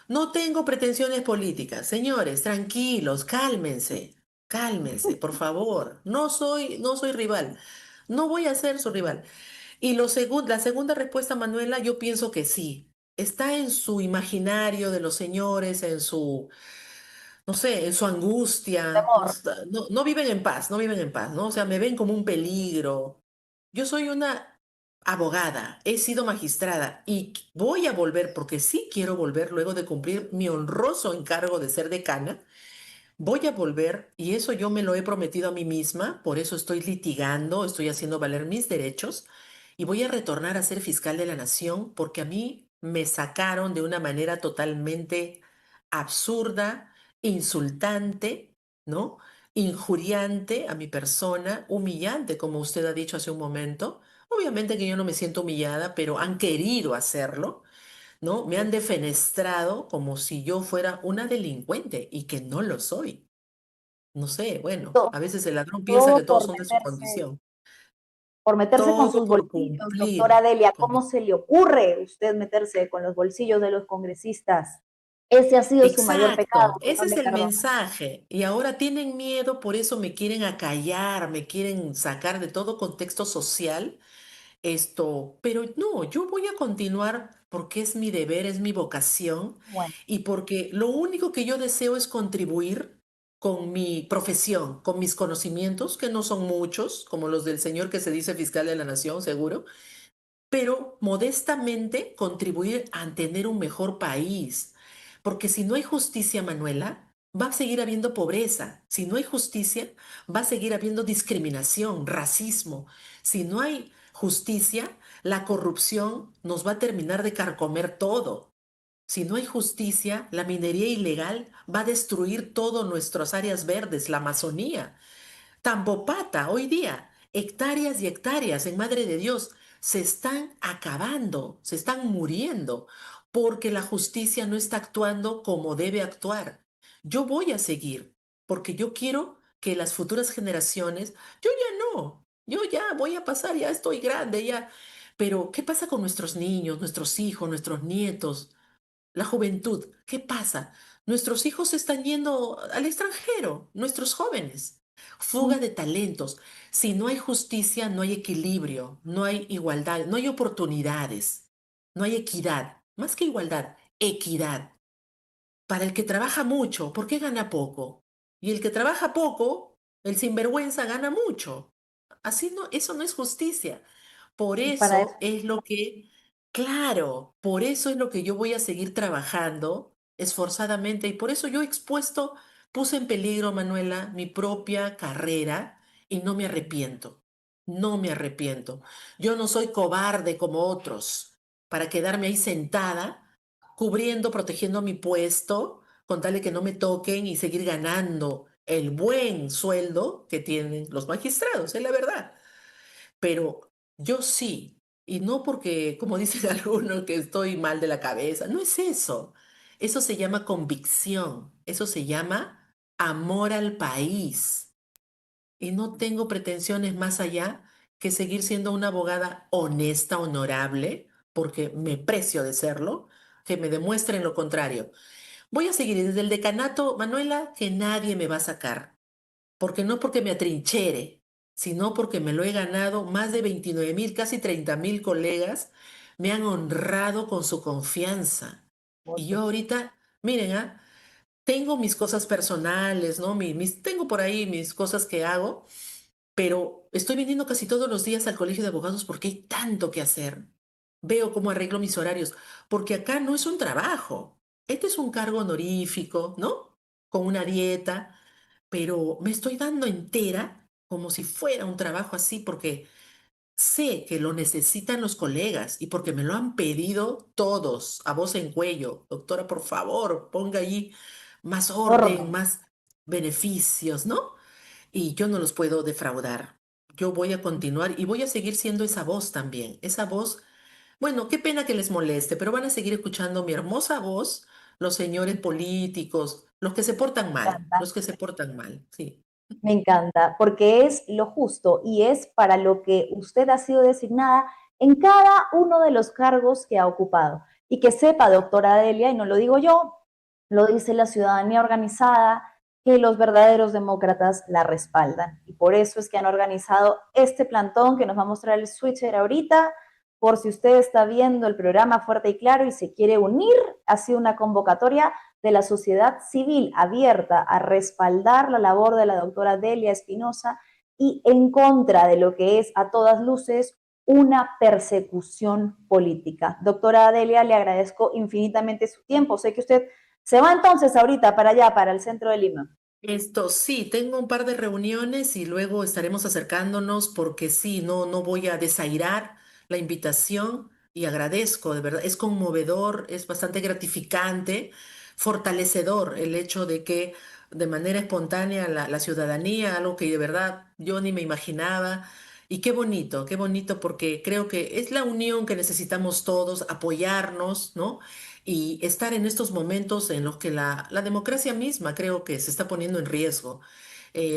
No tengo pretensiones políticas. Señores, tranquilos, cálmense, cálmense, por favor. No soy rival. no voy a ser su rival. Y la segunda respuesta, Manuela, yo pienso que sí. Está en su imaginario de los señores, en su, no sé, en su angustia. No, Temor. no viven en paz, no viven en paz, ¿no? O sea, me ven como un peligro. Yo soy una abogada, he sido magistrada y voy a volver, porque sí quiero volver luego de cumplir mi honroso encargo de ser decana. Voy a volver y eso yo me lo he prometido a mí misma, por eso estoy litigando, estoy haciendo valer mis derechos y voy a retornar a ser fiscal de la nación porque a mí me sacaron de una manera totalmente absurda, insultante, ¿no? Injuriante a mi persona, humillante, como usted ha dicho hace un momento. Obviamente que yo no me siento humillada, pero han querido hacerlo, ¿no? Me han defenestrado como si yo fuera una delincuente y que no lo soy. No sé, bueno, Todo, a veces el ladrón piensa que todo todos son de su condición. por meterse con Todo sus por bolsillos, doctora cumplir Delia. con ¿Cómo mi... se le ocurre usted meterse con los bolsillos de los congresistas? Ese ha sido su mayor pecado, Exacto, que no ese es le el perdona. mensaje. Y ahora tienen miedo, por eso me quieren acallar, me quieren sacar de todo contexto social. Esto, pero no, yo voy a continuar porque es mi deber, es mi vocación Bueno, y porque lo único que yo deseo es contribuir con mi profesión, con mis conocimientos, que no son muchos, como los del señor que se dice fiscal de la nación, seguro, pero modestamente contribuir a tener un mejor país. Porque si no hay justicia, Manuela, va a seguir habiendo pobreza. Si no hay justicia, va a seguir habiendo discriminación, racismo. Si no hay justicia, la corrupción nos va a terminar de carcomer todo. Si no hay justicia, la minería ilegal va a destruir todas nuestras áreas verdes, la Amazonía. Tambopata, hoy día, hectáreas y hectáreas en Madre de Dios se están acabando, se están muriendo, porque la justicia no está actuando como debe actuar. Yo voy a seguir, porque yo quiero que las futuras generaciones, yo ya no, yo ya voy a pasar, ya estoy grande, ya. Pero, ¿qué pasa con nuestros niños, nuestros hijos, nuestros nietos? La juventud, ¿qué pasa? Nuestros hijos se están yendo al extranjero, nuestros jóvenes. Fuga de talentos. Si no hay justicia, no hay equilibrio, no hay igualdad, no hay oportunidades, no hay equidad. Más que igualdad, equidad. Para el que trabaja mucho, ¿por qué gana poco? Y el que trabaja poco, el sinvergüenza, gana mucho. Así no, eso no es justicia. Por y para eso, eso es lo que, claro, por eso es lo que yo voy a seguir trabajando esforzadamente y por eso yo he expuesto, puse en peligro, Manuela, mi propia carrera y no me arrepiento. No me arrepiento. Yo no soy cobarde como otros para quedarme ahí sentada cubriendo, protegiendo mi puesto, con tal de que no me toquen y seguir ganando el buen sueldo que tienen los magistrados, es la verdad. Pero yo sí, y no porque, como dicen algunos, que estoy mal de la cabeza, no es eso. Eso se llama convicción, eso se llama amor al país. Y no tengo pretensiones más allá que seguir siendo una abogada honesta, honorable, porque me precio de serlo, que me demuestren lo contrario. Voy a seguir y desde el decanato, Manuela, que nadie me va a sacar, porque no porque me atrinchere, sino porque me lo he ganado. Más de 29.000, casi 30.000 colegas me han honrado con su confianza. Y yo votos. ahorita, miren, tengo mis cosas personales, ¿no? Tengo por ahí mis cosas que hago, pero estoy viniendo casi todos los días al colegio de abogados porque hay tanto que hacer. Veo cómo arreglo mis horarios, porque acá no es un trabajo. Este es un cargo honorífico, ¿no? Con una dieta, pero me estoy dando entera como si fuera un trabajo así, porque sé que lo necesitan los colegas y porque me lo han pedido todos a voz en cuello. Doctora, por favor, ponga allí más orden, Orden. más beneficios, ¿no? Y yo no los puedo defraudar. Yo voy a continuar y voy a seguir siendo esa voz también. Esa voz, bueno, qué pena que les moleste, pero van a seguir escuchando mi hermosa voz los señores políticos, los que se portan mal, los que se portan mal, sí. Me encanta, porque es lo justo y es para lo que usted ha sido designada en cada uno de los cargos que ha ocupado. Y que sepa, doctora Delia, y no lo digo yo, lo dice la ciudadanía organizada, que los verdaderos demócratas la respaldan. Y por eso es que han organizado este plantón que nos va a mostrar el switcher ahorita, por si usted está viendo el programa Fuerte y Claro y se quiere unir, ha sido una convocatoria de la sociedad civil abierta a respaldar la labor de la doctora Delia Espinosa y en contra de lo que es a todas luces una persecución política. Doctora Delia, le agradezco infinitamente su tiempo. Sé que usted se va entonces ahorita para allá, para el centro de Lima. Esto sí, tengo un par de reuniones y luego estaremos acercándonos porque sí, no voy a desairar la invitación y agradezco, de verdad, es conmovedor, es bastante gratificante, fortalecedor el hecho de que de manera espontánea la ciudadanía, algo que de verdad yo ni me imaginaba, y qué bonito porque creo que es la unión que necesitamos todos, apoyarnos, ¿no? Y estar en estos momentos en los que la democracia misma creo que se está poniendo en riesgo.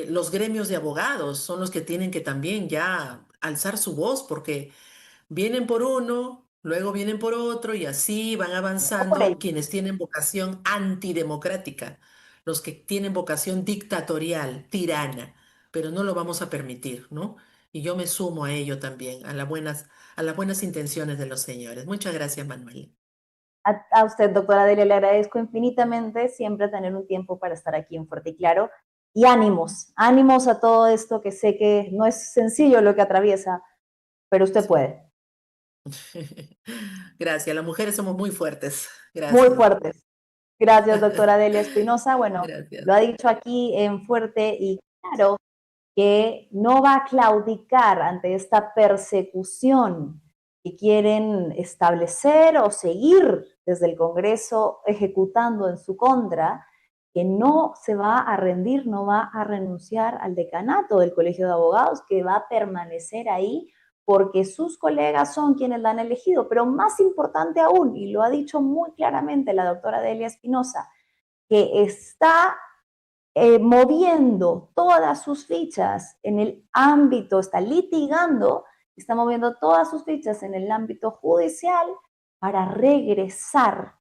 Los gremios de abogados son los que tienen que también ya alzar su voz porque vienen por uno, luego vienen por otro y así van Por avanzando ello. quienes tienen vocación antidemocrática, los que tienen vocación dictatorial, tirana, pero no lo vamos a permitir, ¿no? Y yo me sumo a ello también, a las buenas intenciones de los señores. Muchas gracias, Manuel. A usted, doctora Delia, le agradezco infinitamente siempre tener un tiempo para estar aquí en Fuerte y Claro. Y ánimos, ánimos a todo esto que sé que no es sencillo lo que atraviesa, pero usted Sí. puede. Gracias, las mujeres somos muy fuertes. Muy Gracias. fuertes. Gracias, doctora Delia Espinosa. Bueno, Gracias. lo ha dicho aquí en Fuerte y Claro, que no va a claudicar ante esta persecución que quieren establecer o seguir desde el Congreso ejecutando en su contra, que no se va a rendir, no va a renunciar al decanato del Colegio de Abogados, que va a permanecer ahí porque sus colegas son quienes la han elegido. Pero más importante aún, y lo ha dicho muy claramente la doctora Delia Espinosa, que está moviendo todas sus fichas en el ámbito, está litigando, está moviendo todas sus fichas en el ámbito judicial para regresar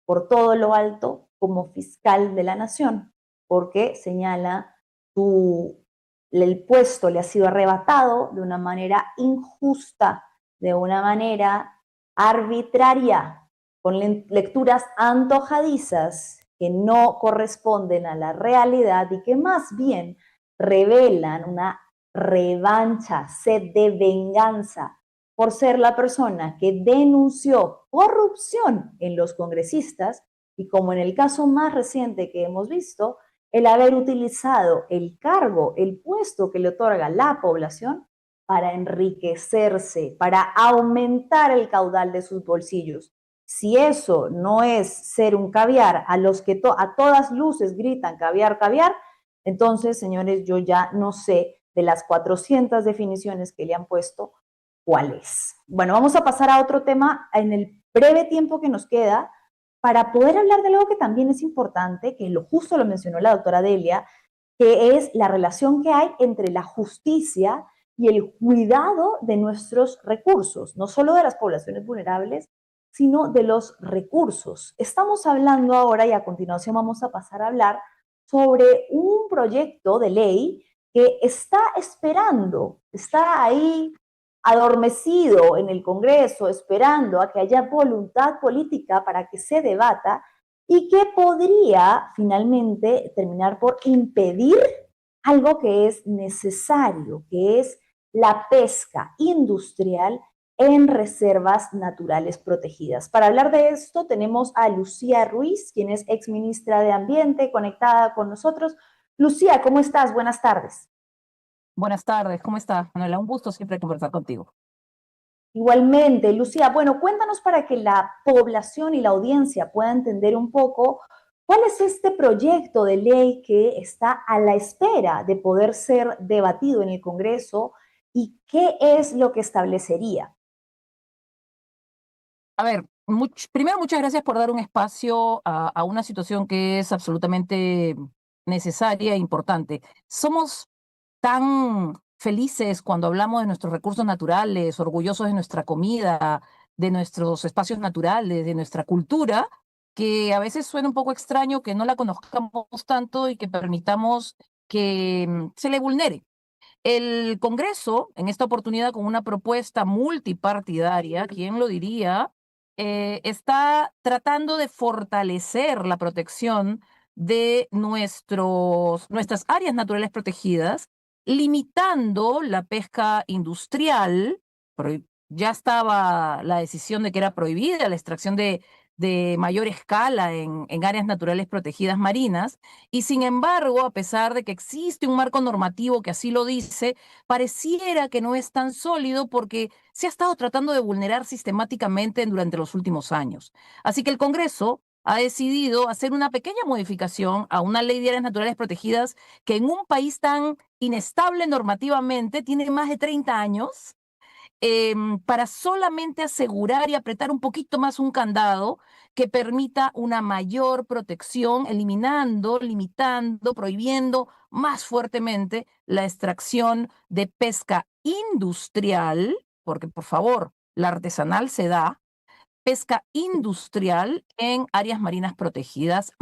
por todo lo alto como fiscal de la nación, porque señala el puesto le ha sido arrebatado de una manera injusta, de una manera arbitraria, con lecturas antojadizas que no corresponden a la realidad y que más bien revelan una revancha, sed de venganza por ser la persona que denunció corrupción en los congresistas y como en el caso más reciente que hemos visto, el haber utilizado el cargo, el puesto que le otorga la población para enriquecerse, para aumentar el caudal de sus bolsillos. Si eso no es ser un caviar a los que a todas luces gritan caviar, caviar, entonces, señores, yo ya no sé de las 400 definiciones que le han puesto, cuál es. Bueno, vamos a pasar a otro tema en el breve tiempo que nos queda para poder hablar de algo que también es importante, que justo lo mencionó la doctora Delia, que es la relación que hay entre la justicia y el cuidado de nuestros recursos, no solo de las poblaciones vulnerables, sino de los recursos. Estamos hablando ahora y a continuación vamos a pasar a hablar sobre un proyecto de ley que está esperando, está ahí adormecido en el Congreso, esperando a que haya voluntad política para que se debata y que podría finalmente terminar por impedir algo que es necesario, que es la pesca industrial en reservas naturales protegidas. Para hablar de esto tenemos a Lucía Ruiz, quien es exministra de Ambiente, conectada con nosotros. Lucía, ¿cómo estás? Buenas tardes. Buenas tardes, ¿cómo estás, Manuela? Un gusto siempre conversar contigo. Igualmente, Lucía, bueno, cuéntanos para que la población y la audiencia pueda entender un poco cuál es este proyecto de ley que está a la espera de poder ser debatido en el Congreso y qué es lo que establecería. A ver, primero muchas gracias por dar un espacio a una situación que es absolutamente necesaria e importante. Somos tan felices cuando hablamos de nuestros recursos naturales, orgullosos de nuestra comida, de nuestros espacios naturales, de nuestra cultura, que a veces suena un poco extraño que no la conozcamos tanto y que permitamos que se le vulnere. El Congreso, en esta oportunidad con una propuesta multipartidaria, ¿quién lo diría? Está tratando de fortalecer la protección de nuestras áreas naturales protegidas, limitando la pesca industrial. Ya estaba la decisión de que era prohibida la extracción de mayor escala en áreas naturales protegidas marinas, y sin embargo, a pesar de que existe un marco normativo que así lo dice, pareciera que no es tan sólido porque se ha estado tratando de vulnerar sistemáticamente durante los últimos años. Así que el Congreso ha decidido hacer una pequeña modificación a una ley de áreas naturales protegidas que en un país tan inestable normativamente tiene más de 30 años, para solamente asegurar y apretar un poquito más un candado que permita una mayor protección, eliminando, limitando, prohibiendo más fuertemente la extracción de pesca industrial, porque por favor, la artesanal se da, pesca industrial en áreas marinas protegidas.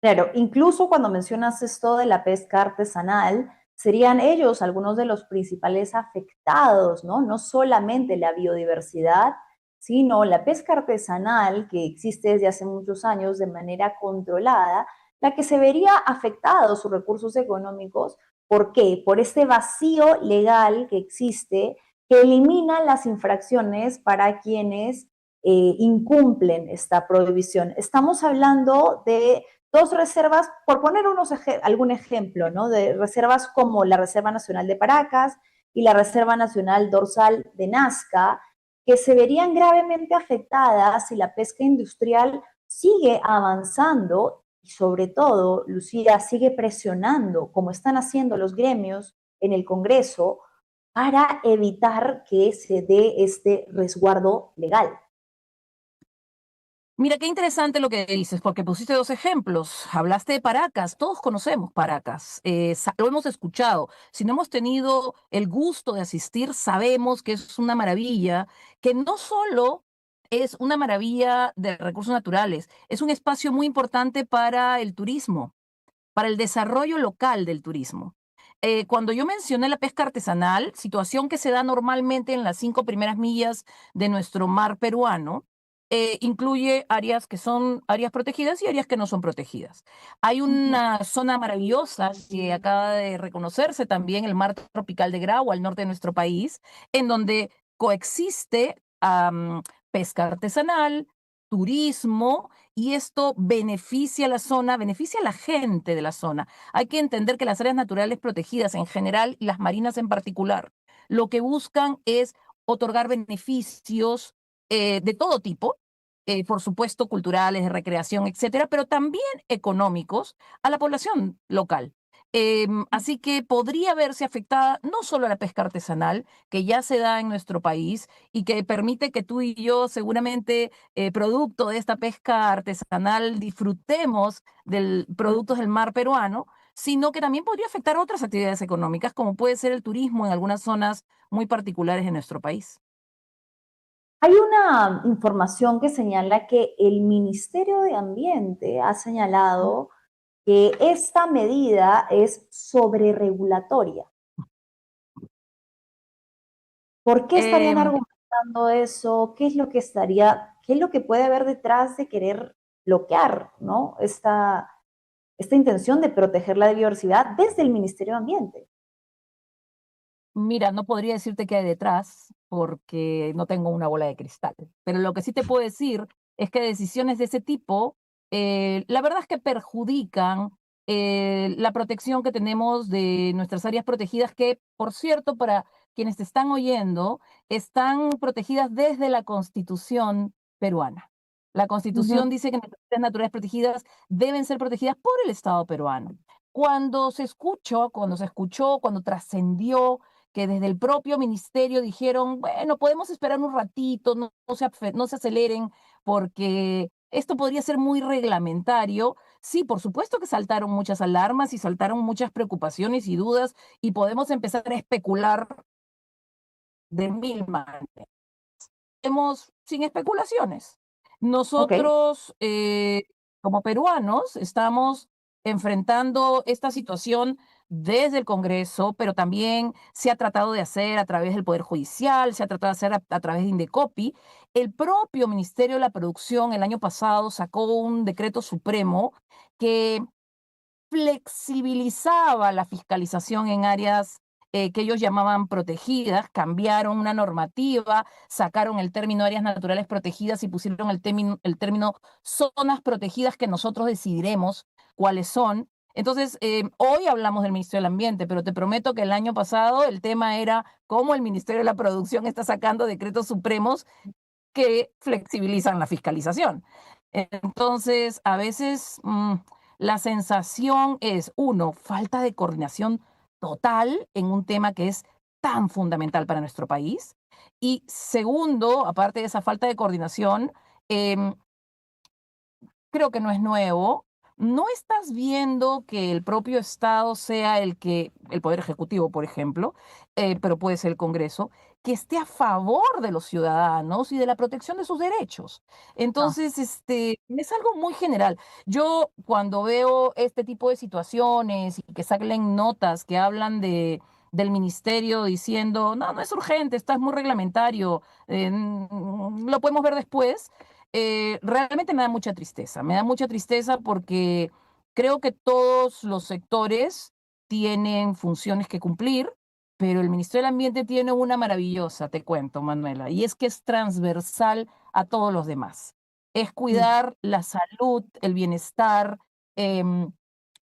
Claro, incluso cuando mencionas esto de la pesca artesanal, serían ellos algunos de los principales afectados, ¿no? No solamente la biodiversidad, sino la pesca artesanal que existe desde hace muchos años de manera controlada, la que se vería afectado sus recursos económicos. ¿Por qué? Por este vacío legal que existe que elimina las infracciones para quienes incumplen esta prohibición. Estamos hablando de dos reservas, por poner algún ejemplo, ¿no? De reservas como la Reserva Nacional de Paracas y la Reserva Nacional Dorsal de Nazca, que se verían gravemente afectadas si la pesca industrial sigue avanzando y sobre todo, Lucía, sigue presionando, como están haciendo los gremios en el Congreso, para evitar que se dé este resguardo legal. Mira, qué interesante lo que dices, porque pusiste dos ejemplos. Hablaste de Paracas, todos conocemos Paracas, lo hemos escuchado. Si no hemos tenido el gusto de asistir, sabemos que es una maravilla, que no solo es una maravilla de recursos naturales, es un espacio muy importante para el turismo, para el desarrollo local del turismo. Cuando yo mencioné la pesca artesanal, situación que se da normalmente en las 5 primeras millas de nuestro mar peruano, incluye áreas que son áreas protegidas y áreas que no son protegidas. Hay una zona maravillosa que acaba de reconocerse también, el mar tropical de Grau, al norte de nuestro país, en donde coexiste pesca artesanal, turismo, y esto beneficia a la zona, beneficia a la gente de la zona. Hay que entender que las áreas naturales protegidas en general y las marinas en particular, lo que buscan es otorgar beneficios de todo tipo, por supuesto culturales, de recreación, etcétera, pero también económicos a la población local. Así que podría verse afectada no solo a la pesca artesanal, que ya se da en nuestro país y que permite que tú y yo seguramente, producto de esta pesca artesanal, disfrutemos de productos del mar peruano, sino que también podría afectar otras actividades económicas, como puede ser el turismo en algunas zonas muy particulares de nuestro país. Hay una información que señala que el Ministerio de Ambiente ha señalado que esta medida es sobreregulatoria. ¿Por qué estarían Em, argumentando eso? ¿Qué es lo que puede haber detrás de querer bloquear, ¿no? Esta intención de proteger la biodiversidad desde el Ministerio de Ambiente? Mira, no podría decirte qué hay detrás porque no tengo una bola de cristal, pero lo que sí te puedo decir es que decisiones de ese tipo, la verdad es que perjudican la protección que tenemos de nuestras áreas protegidas, que, por cierto, para quienes te están oyendo, están protegidas desde la Constitución peruana. La Ujú. Constitución dice que nuestras áreas naturales protegidas deben ser protegidas por el Estado peruano. Cuando trascendió que desde el propio ministerio dijeron, bueno, podemos esperar un ratito, no se aceleren, porque esto podría ser muy reglamentario. Sí, por supuesto que saltaron muchas alarmas y saltaron muchas preocupaciones y dudas, y podemos empezar a especular de mil maneras. Sin especulaciones. Ok, Nosotros, como peruanos, estamos enfrentando esta situación desde el Congreso, pero también se ha tratado de hacer a través del Poder Judicial, se ha tratado de hacer a través de Indecopi. El propio Ministerio de la Producción el año pasado sacó un decreto supremo que flexibilizaba la fiscalización en áreas que ellos llamaban protegidas, cambiaron una normativa, sacaron el término áreas naturales protegidas y pusieron el término zonas protegidas que nosotros decidiremos cuáles son. Entonces, hoy hablamos del Ministerio del Ambiente, pero te prometo que el año pasado el tema era cómo el Ministerio de la Producción está sacando decretos supremos que flexibilizan la fiscalización. Entonces, a veces la sensación es, uno, falta de coordinación total en un tema que es tan fundamental para nuestro país. Y segundo, aparte de esa falta de coordinación, em, creo que no es nuevo. ¿No estás viendo que el propio Estado sea el Poder Ejecutivo, por ejemplo, pero puede ser el Congreso, que esté a favor de los ciudadanos y de la protección de sus derechos? no. Entonces, es algo muy general. Yo cuando veo este tipo de situaciones y que salen notas que hablan del ministerio diciendo, no, no es urgente, esto es muy reglamentario, lo podemos ver después, realmente me da mucha tristeza porque creo que todos los sectores tienen funciones que cumplir, pero el Ministerio del Ambiente tiene una maravillosa, te cuento, Manuela, y es que es transversal a todos los demás. Es Mm. cuidar la salud, el bienestar, em,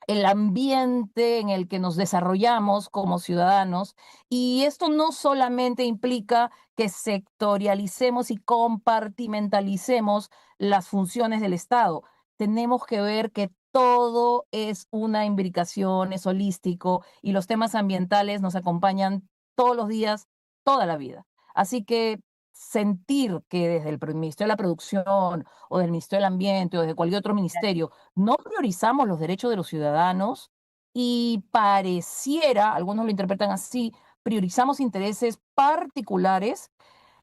el ambiente en el que nos desarrollamos como ciudadanos. Y esto no solamente implica que sectorialicemos y compartimentalicemos las funciones del Estado. Tenemos que ver que todo es una imbricación, es holístico y los temas ambientales nos acompañan todos los días, toda la vida. Así que sentir que desde el Ministerio de la Producción o del Ministerio del Ambiente o desde cualquier otro ministerio no priorizamos los derechos de los ciudadanos y pareciera, algunos lo interpretan así, priorizamos intereses particulares,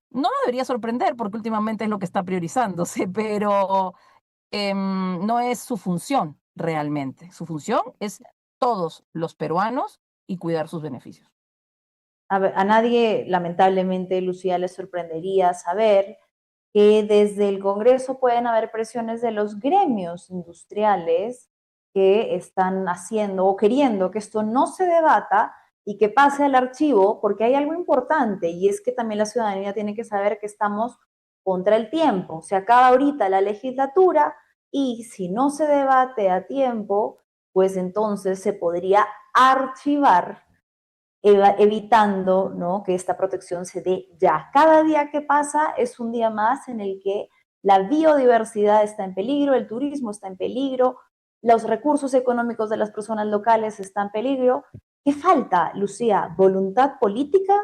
no nos debería sorprender porque últimamente es lo que está priorizándose, pero no es su función realmente. Su función es todos los peruanos y cuidar sus beneficios. A nadie, lamentablemente, Lucía, le sorprendería saber que desde el Congreso pueden haber presiones de los gremios industriales que están haciendo o queriendo que esto no se debata y que pase al archivo, porque hay algo importante y es que también la ciudadanía tiene que saber que estamos contra el tiempo. Se acaba ahorita la legislatura y si no se debate a tiempo, pues entonces se podría archivar evitando, ¿no?, que esta protección se dé ya. Cada día que pasa es un día más en el que la biodiversidad está en peligro, el turismo está en peligro, los recursos económicos de las personas locales están en peligro. ¿Qué falta, Lucía? ¿Voluntad política?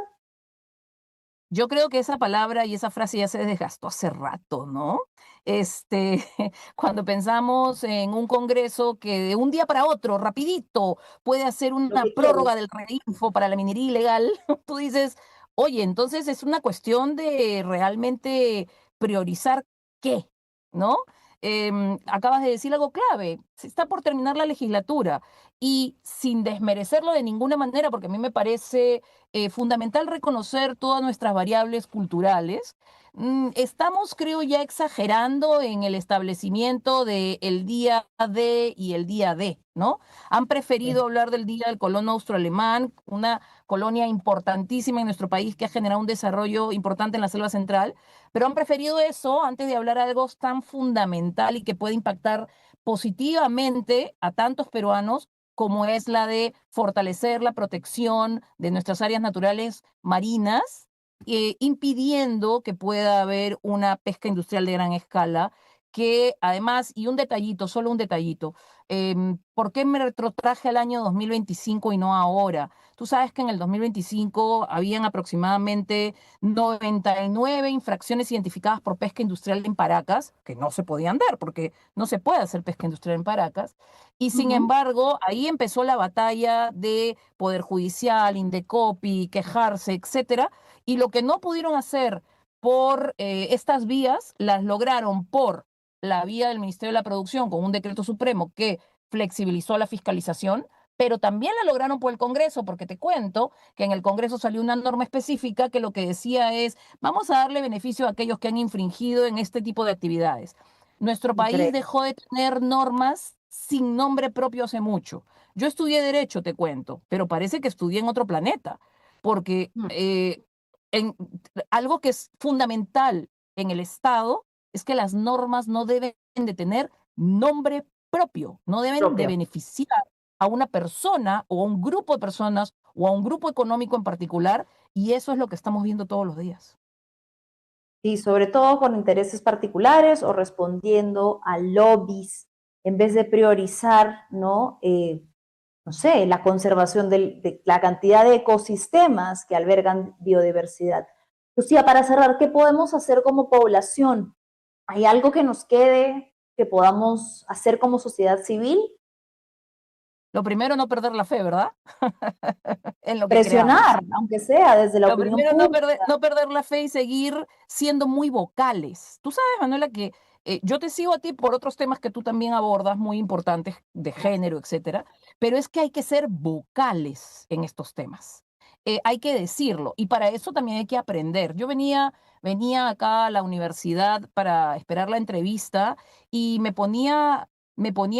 Yo creo que esa palabra y esa frase ya se desgastó hace rato, ¿no? Este, cuando pensamos en un congreso que de un día para otro, rapidito, puede hacer Lo una que quiere. prórroga del Reinfo para la minería ilegal, tú dices, oye, entonces es una cuestión de realmente priorizar qué, ¿no? Acabas de decir algo clave, se está por terminar la legislatura y sin desmerecerlo de ninguna manera, porque a mí me parece fundamental reconocer todas nuestras variables culturales. Estamos, creo, ya exagerando en el establecimiento de el día de y el día de, ¿no? Han preferido hablar del Día del Colono Austroalemán, una colonia importantísima en nuestro país que ha generado un desarrollo importante en la selva central, pero han preferido eso antes de hablar de algo tan fundamental y que puede impactar positivamente a tantos peruanos como es la de fortalecer la protección de nuestras áreas naturales marinas, impidiendo que pueda haber una pesca industrial de gran escala, que además, y un detallito, solo un detallito, ¿por qué me retrotraje al año 2025 y no ahora? Tú sabes que en el 2025 habían aproximadamente 99 infracciones identificadas por pesca industrial en Paracas, que no se podían dar porque no se puede hacer pesca industrial en Paracas, y Uh sin -huh. embargo, ahí empezó la batalla de Poder Judicial, Indecopi, quejarse, etcétera. Y lo que no pudieron hacer por estas vías, las lograron por la vía del Ministerio de la Producción con un decreto supremo que flexibilizó la fiscalización, pero también la lograron por el Congreso, porque te cuento que en el Congreso salió una norma específica que lo que decía es, vamos a darle beneficio a aquellos que han infringido en este tipo de actividades. Nuestro país Increíble. dejó de tener normas sin nombre propio hace mucho. Yo estudié Derecho, te cuento, pero parece que estudié en otro planeta, porque Mm. en, algo que es fundamental en el Estado es que las normas no deben de tener nombre propio, no deben de Propio. beneficiar a una persona o a un grupo de personas o a un grupo económico en particular, y eso es lo que estamos viendo todos los días. Y sobre todo con intereses particulares o respondiendo a lobbies, en vez de priorizar, ¿no? No sé, la conservación de la cantidad de ecosistemas que albergan biodiversidad. Lucía, para cerrar, ¿qué podemos hacer como población? ¿Hay algo que nos quede, que podamos hacer como sociedad civil? Lo primero, no perder la fe, ¿verdad? En lo que creamos. Presionar, aunque sea desde la Lo opinión primero, pública. no perder la fe y seguir siendo muy vocales. Tú sabes, Manuela, que yo te sigo a ti por otros temas que tú también abordas, muy importantes, de género, etcétera, pero es que hay que ser vocales en estos temas. Hay que decirlo, y para eso también hay que aprender. Yo venía acá a la universidad para esperar la entrevista y me ponía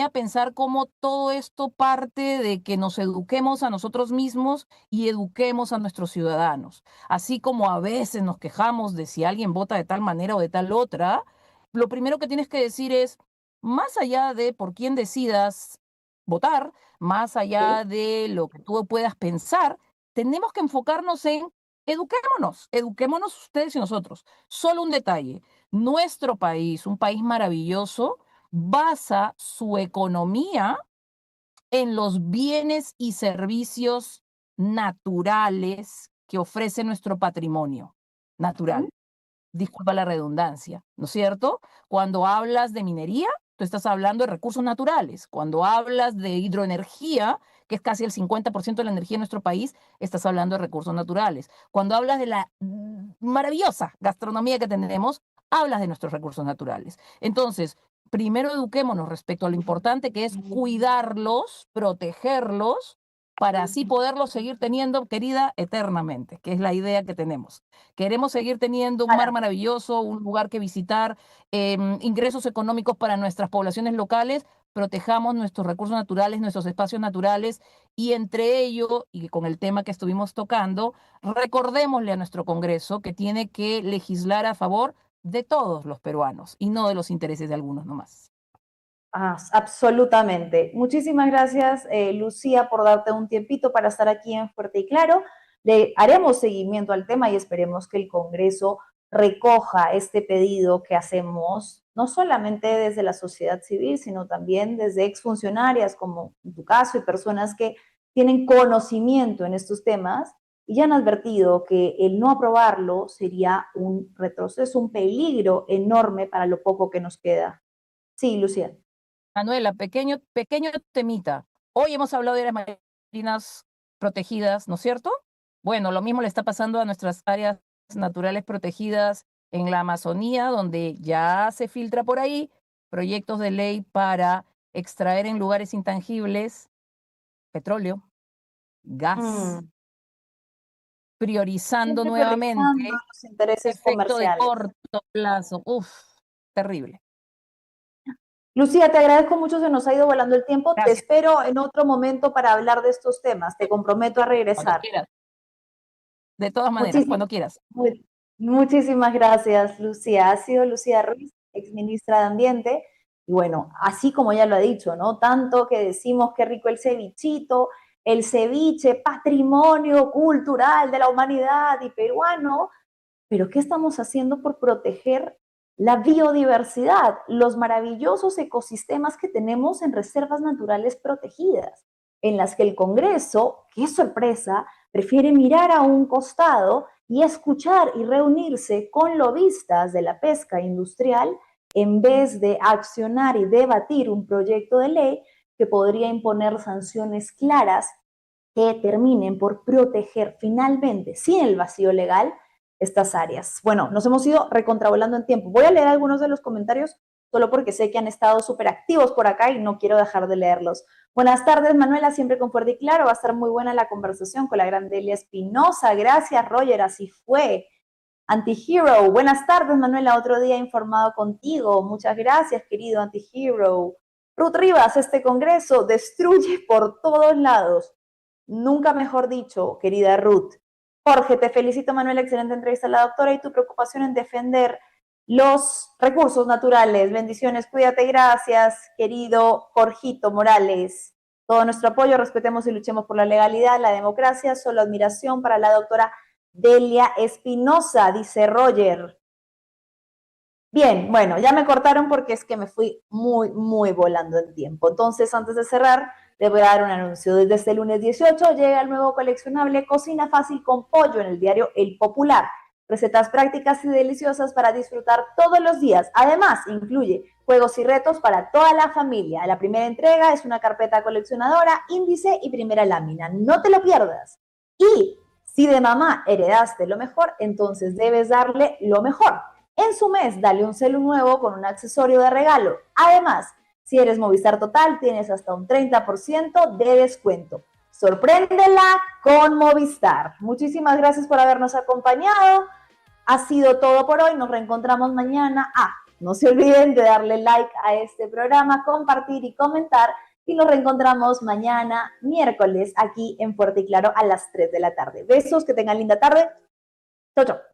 a pensar cómo todo esto parte de que nos eduquemos a nosotros mismos y eduquemos a nuestros ciudadanos. Así como a veces nos quejamos de si alguien vota de tal manera o de tal otra, lo primero que tienes que decir es, más allá de por quién decidas votar, más Sí, allá de lo que tú puedas pensar, tenemos que enfocarnos en eduquémonos ustedes y nosotros. Solo un detalle, nuestro país, un país maravilloso, basa su economía en los bienes y servicios naturales que ofrece nuestro patrimonio ujú, natural. Disculpa la redundancia, ¿no es cierto? Cuando hablas de minería, tú estás hablando de recursos naturales. Cuando hablas de hidroenergía, que es casi el 50% de la energía en nuestro país, estás hablando de recursos naturales. Cuando hablas de la maravillosa gastronomía que tenemos, hablas de nuestros recursos naturales. Entonces, primero eduquémonos respecto a lo importante que es cuidarlos, protegerlos, para así poderlos seguir teniendo, querida, eternamente, que es la idea que tenemos. Queremos seguir teniendo un mar para, maravilloso, un lugar que visitar, ingresos económicos para nuestras poblaciones locales, protejamos nuestros recursos naturales, nuestros espacios naturales y entre ello, y con el tema que estuvimos tocando, recordémosle a nuestro Congreso que tiene que legislar a favor de todos los peruanos y no de los intereses de algunos nomás. absolutamente. Muchísimas gracias, Lucía, por darte un tiempito para estar aquí en Fuerte y Claro. Le haremos seguimiento al tema y esperemos que el Congreso recoja este pedido que hacemos, no solamente desde la sociedad civil, sino también desde exfuncionarias, como en tu caso, y personas que tienen conocimiento en estos temas y ya han advertido que el no aprobarlo sería un retroceso, un peligro enorme para lo poco que nos queda. Sí, Lucía. Manuela, pequeño temita. Hoy hemos hablado de áreas marinas protegidas, ¿no es cierto? Bueno, lo mismo le está pasando a nuestras áreas naturales protegidas en la Amazonía, donde ya se filtra por ahí proyectos de ley para extraer en lugares intangibles petróleo, gas, Mm, priorizando siempre priorizando nuevamente los intereses efecto de comerciales. corto plazo. Uf, terrible. Lucía, te agradezco mucho, se nos ha ido volando el tiempo. Te Gracias. espero en otro momento para hablar de estos temas. Te comprometo a Cuando regresar. quieras. De todas maneras, Muchísimas, cuando quieras. muchísimas gracias, Lucía. Ha sido Lucía Ruiz, exministra de Ambiente. Y bueno, así como ya lo ha dicho, ¿no? Tanto que decimos qué rico el cevichito, el ceviche, patrimonio cultural de la humanidad y peruano, pero ¿qué estamos haciendo por proteger la biodiversidad, los maravillosos ecosistemas que tenemos en reservas naturales protegidas, en las que el Congreso, qué sorpresa, prefiere mirar a un costado y escuchar y reunirse con lobistas de la pesca industrial en vez de accionar y debatir un proyecto de ley que podría imponer sanciones claras que terminen por proteger finalmente, sin el vacío legal, estas áreas. Bueno, nos hemos ido recontravolando en tiempo. Voy a leer algunos de los comentarios solo porque sé que han estado súper activos por acá y no quiero dejar de leerlos. Buenas tardes, Manuela, siempre con fuerte y claro. Va a estar muy buena la conversación con la gran Delia Espinosa. Gracias, Roger, así fue. Antihero, buenas tardes, Manuela, otro día informado contigo. Muchas gracias, querido Antihero. Ruth Rivas, este congreso destruye por todos lados. Nunca mejor dicho, querida Ruth. Jorge, te felicito, Manuela, excelente entrevista a la doctora y tu preocupación en defender los recursos naturales. Bendiciones, cuídate, gracias, querido Jorgito Morales. Todo nuestro apoyo, respetemos y luchemos por la legalidad, la democracia, solo admiración para la doctora Delia Espinosa, dice Roger. Bien, bueno, ya me cortaron porque es que me fui muy volando en tiempo. Entonces, antes de cerrar, les voy a dar un anuncio. Desde este lunes 18 llega el nuevo coleccionable Cocina Fácil con Pollo en el diario El Popular. Recetas prácticas y deliciosas para disfrutar todos los días. Además, incluye juegos y retos para toda la familia. La primera entrega es una carpeta coleccionadora, índice y primera lámina. No te lo pierdas. Y si de mamá heredaste lo mejor, entonces debes darle lo mejor. En su mes, dale un celu nuevo con un accesorio de regalo. Además, si eres Movistar Total, tienes hasta un 30% de descuento. Sorpréndela con Movistar. Muchísimas gracias por habernos acompañado. Ha sido todo por hoy. Nos reencontramos mañana. No se olviden de darle like a este programa, compartir y comentar. Y nos reencontramos mañana, miércoles, aquí en Fuerte y Claro a las 3 de la tarde. Besos, que tengan linda tarde. Chau, chau.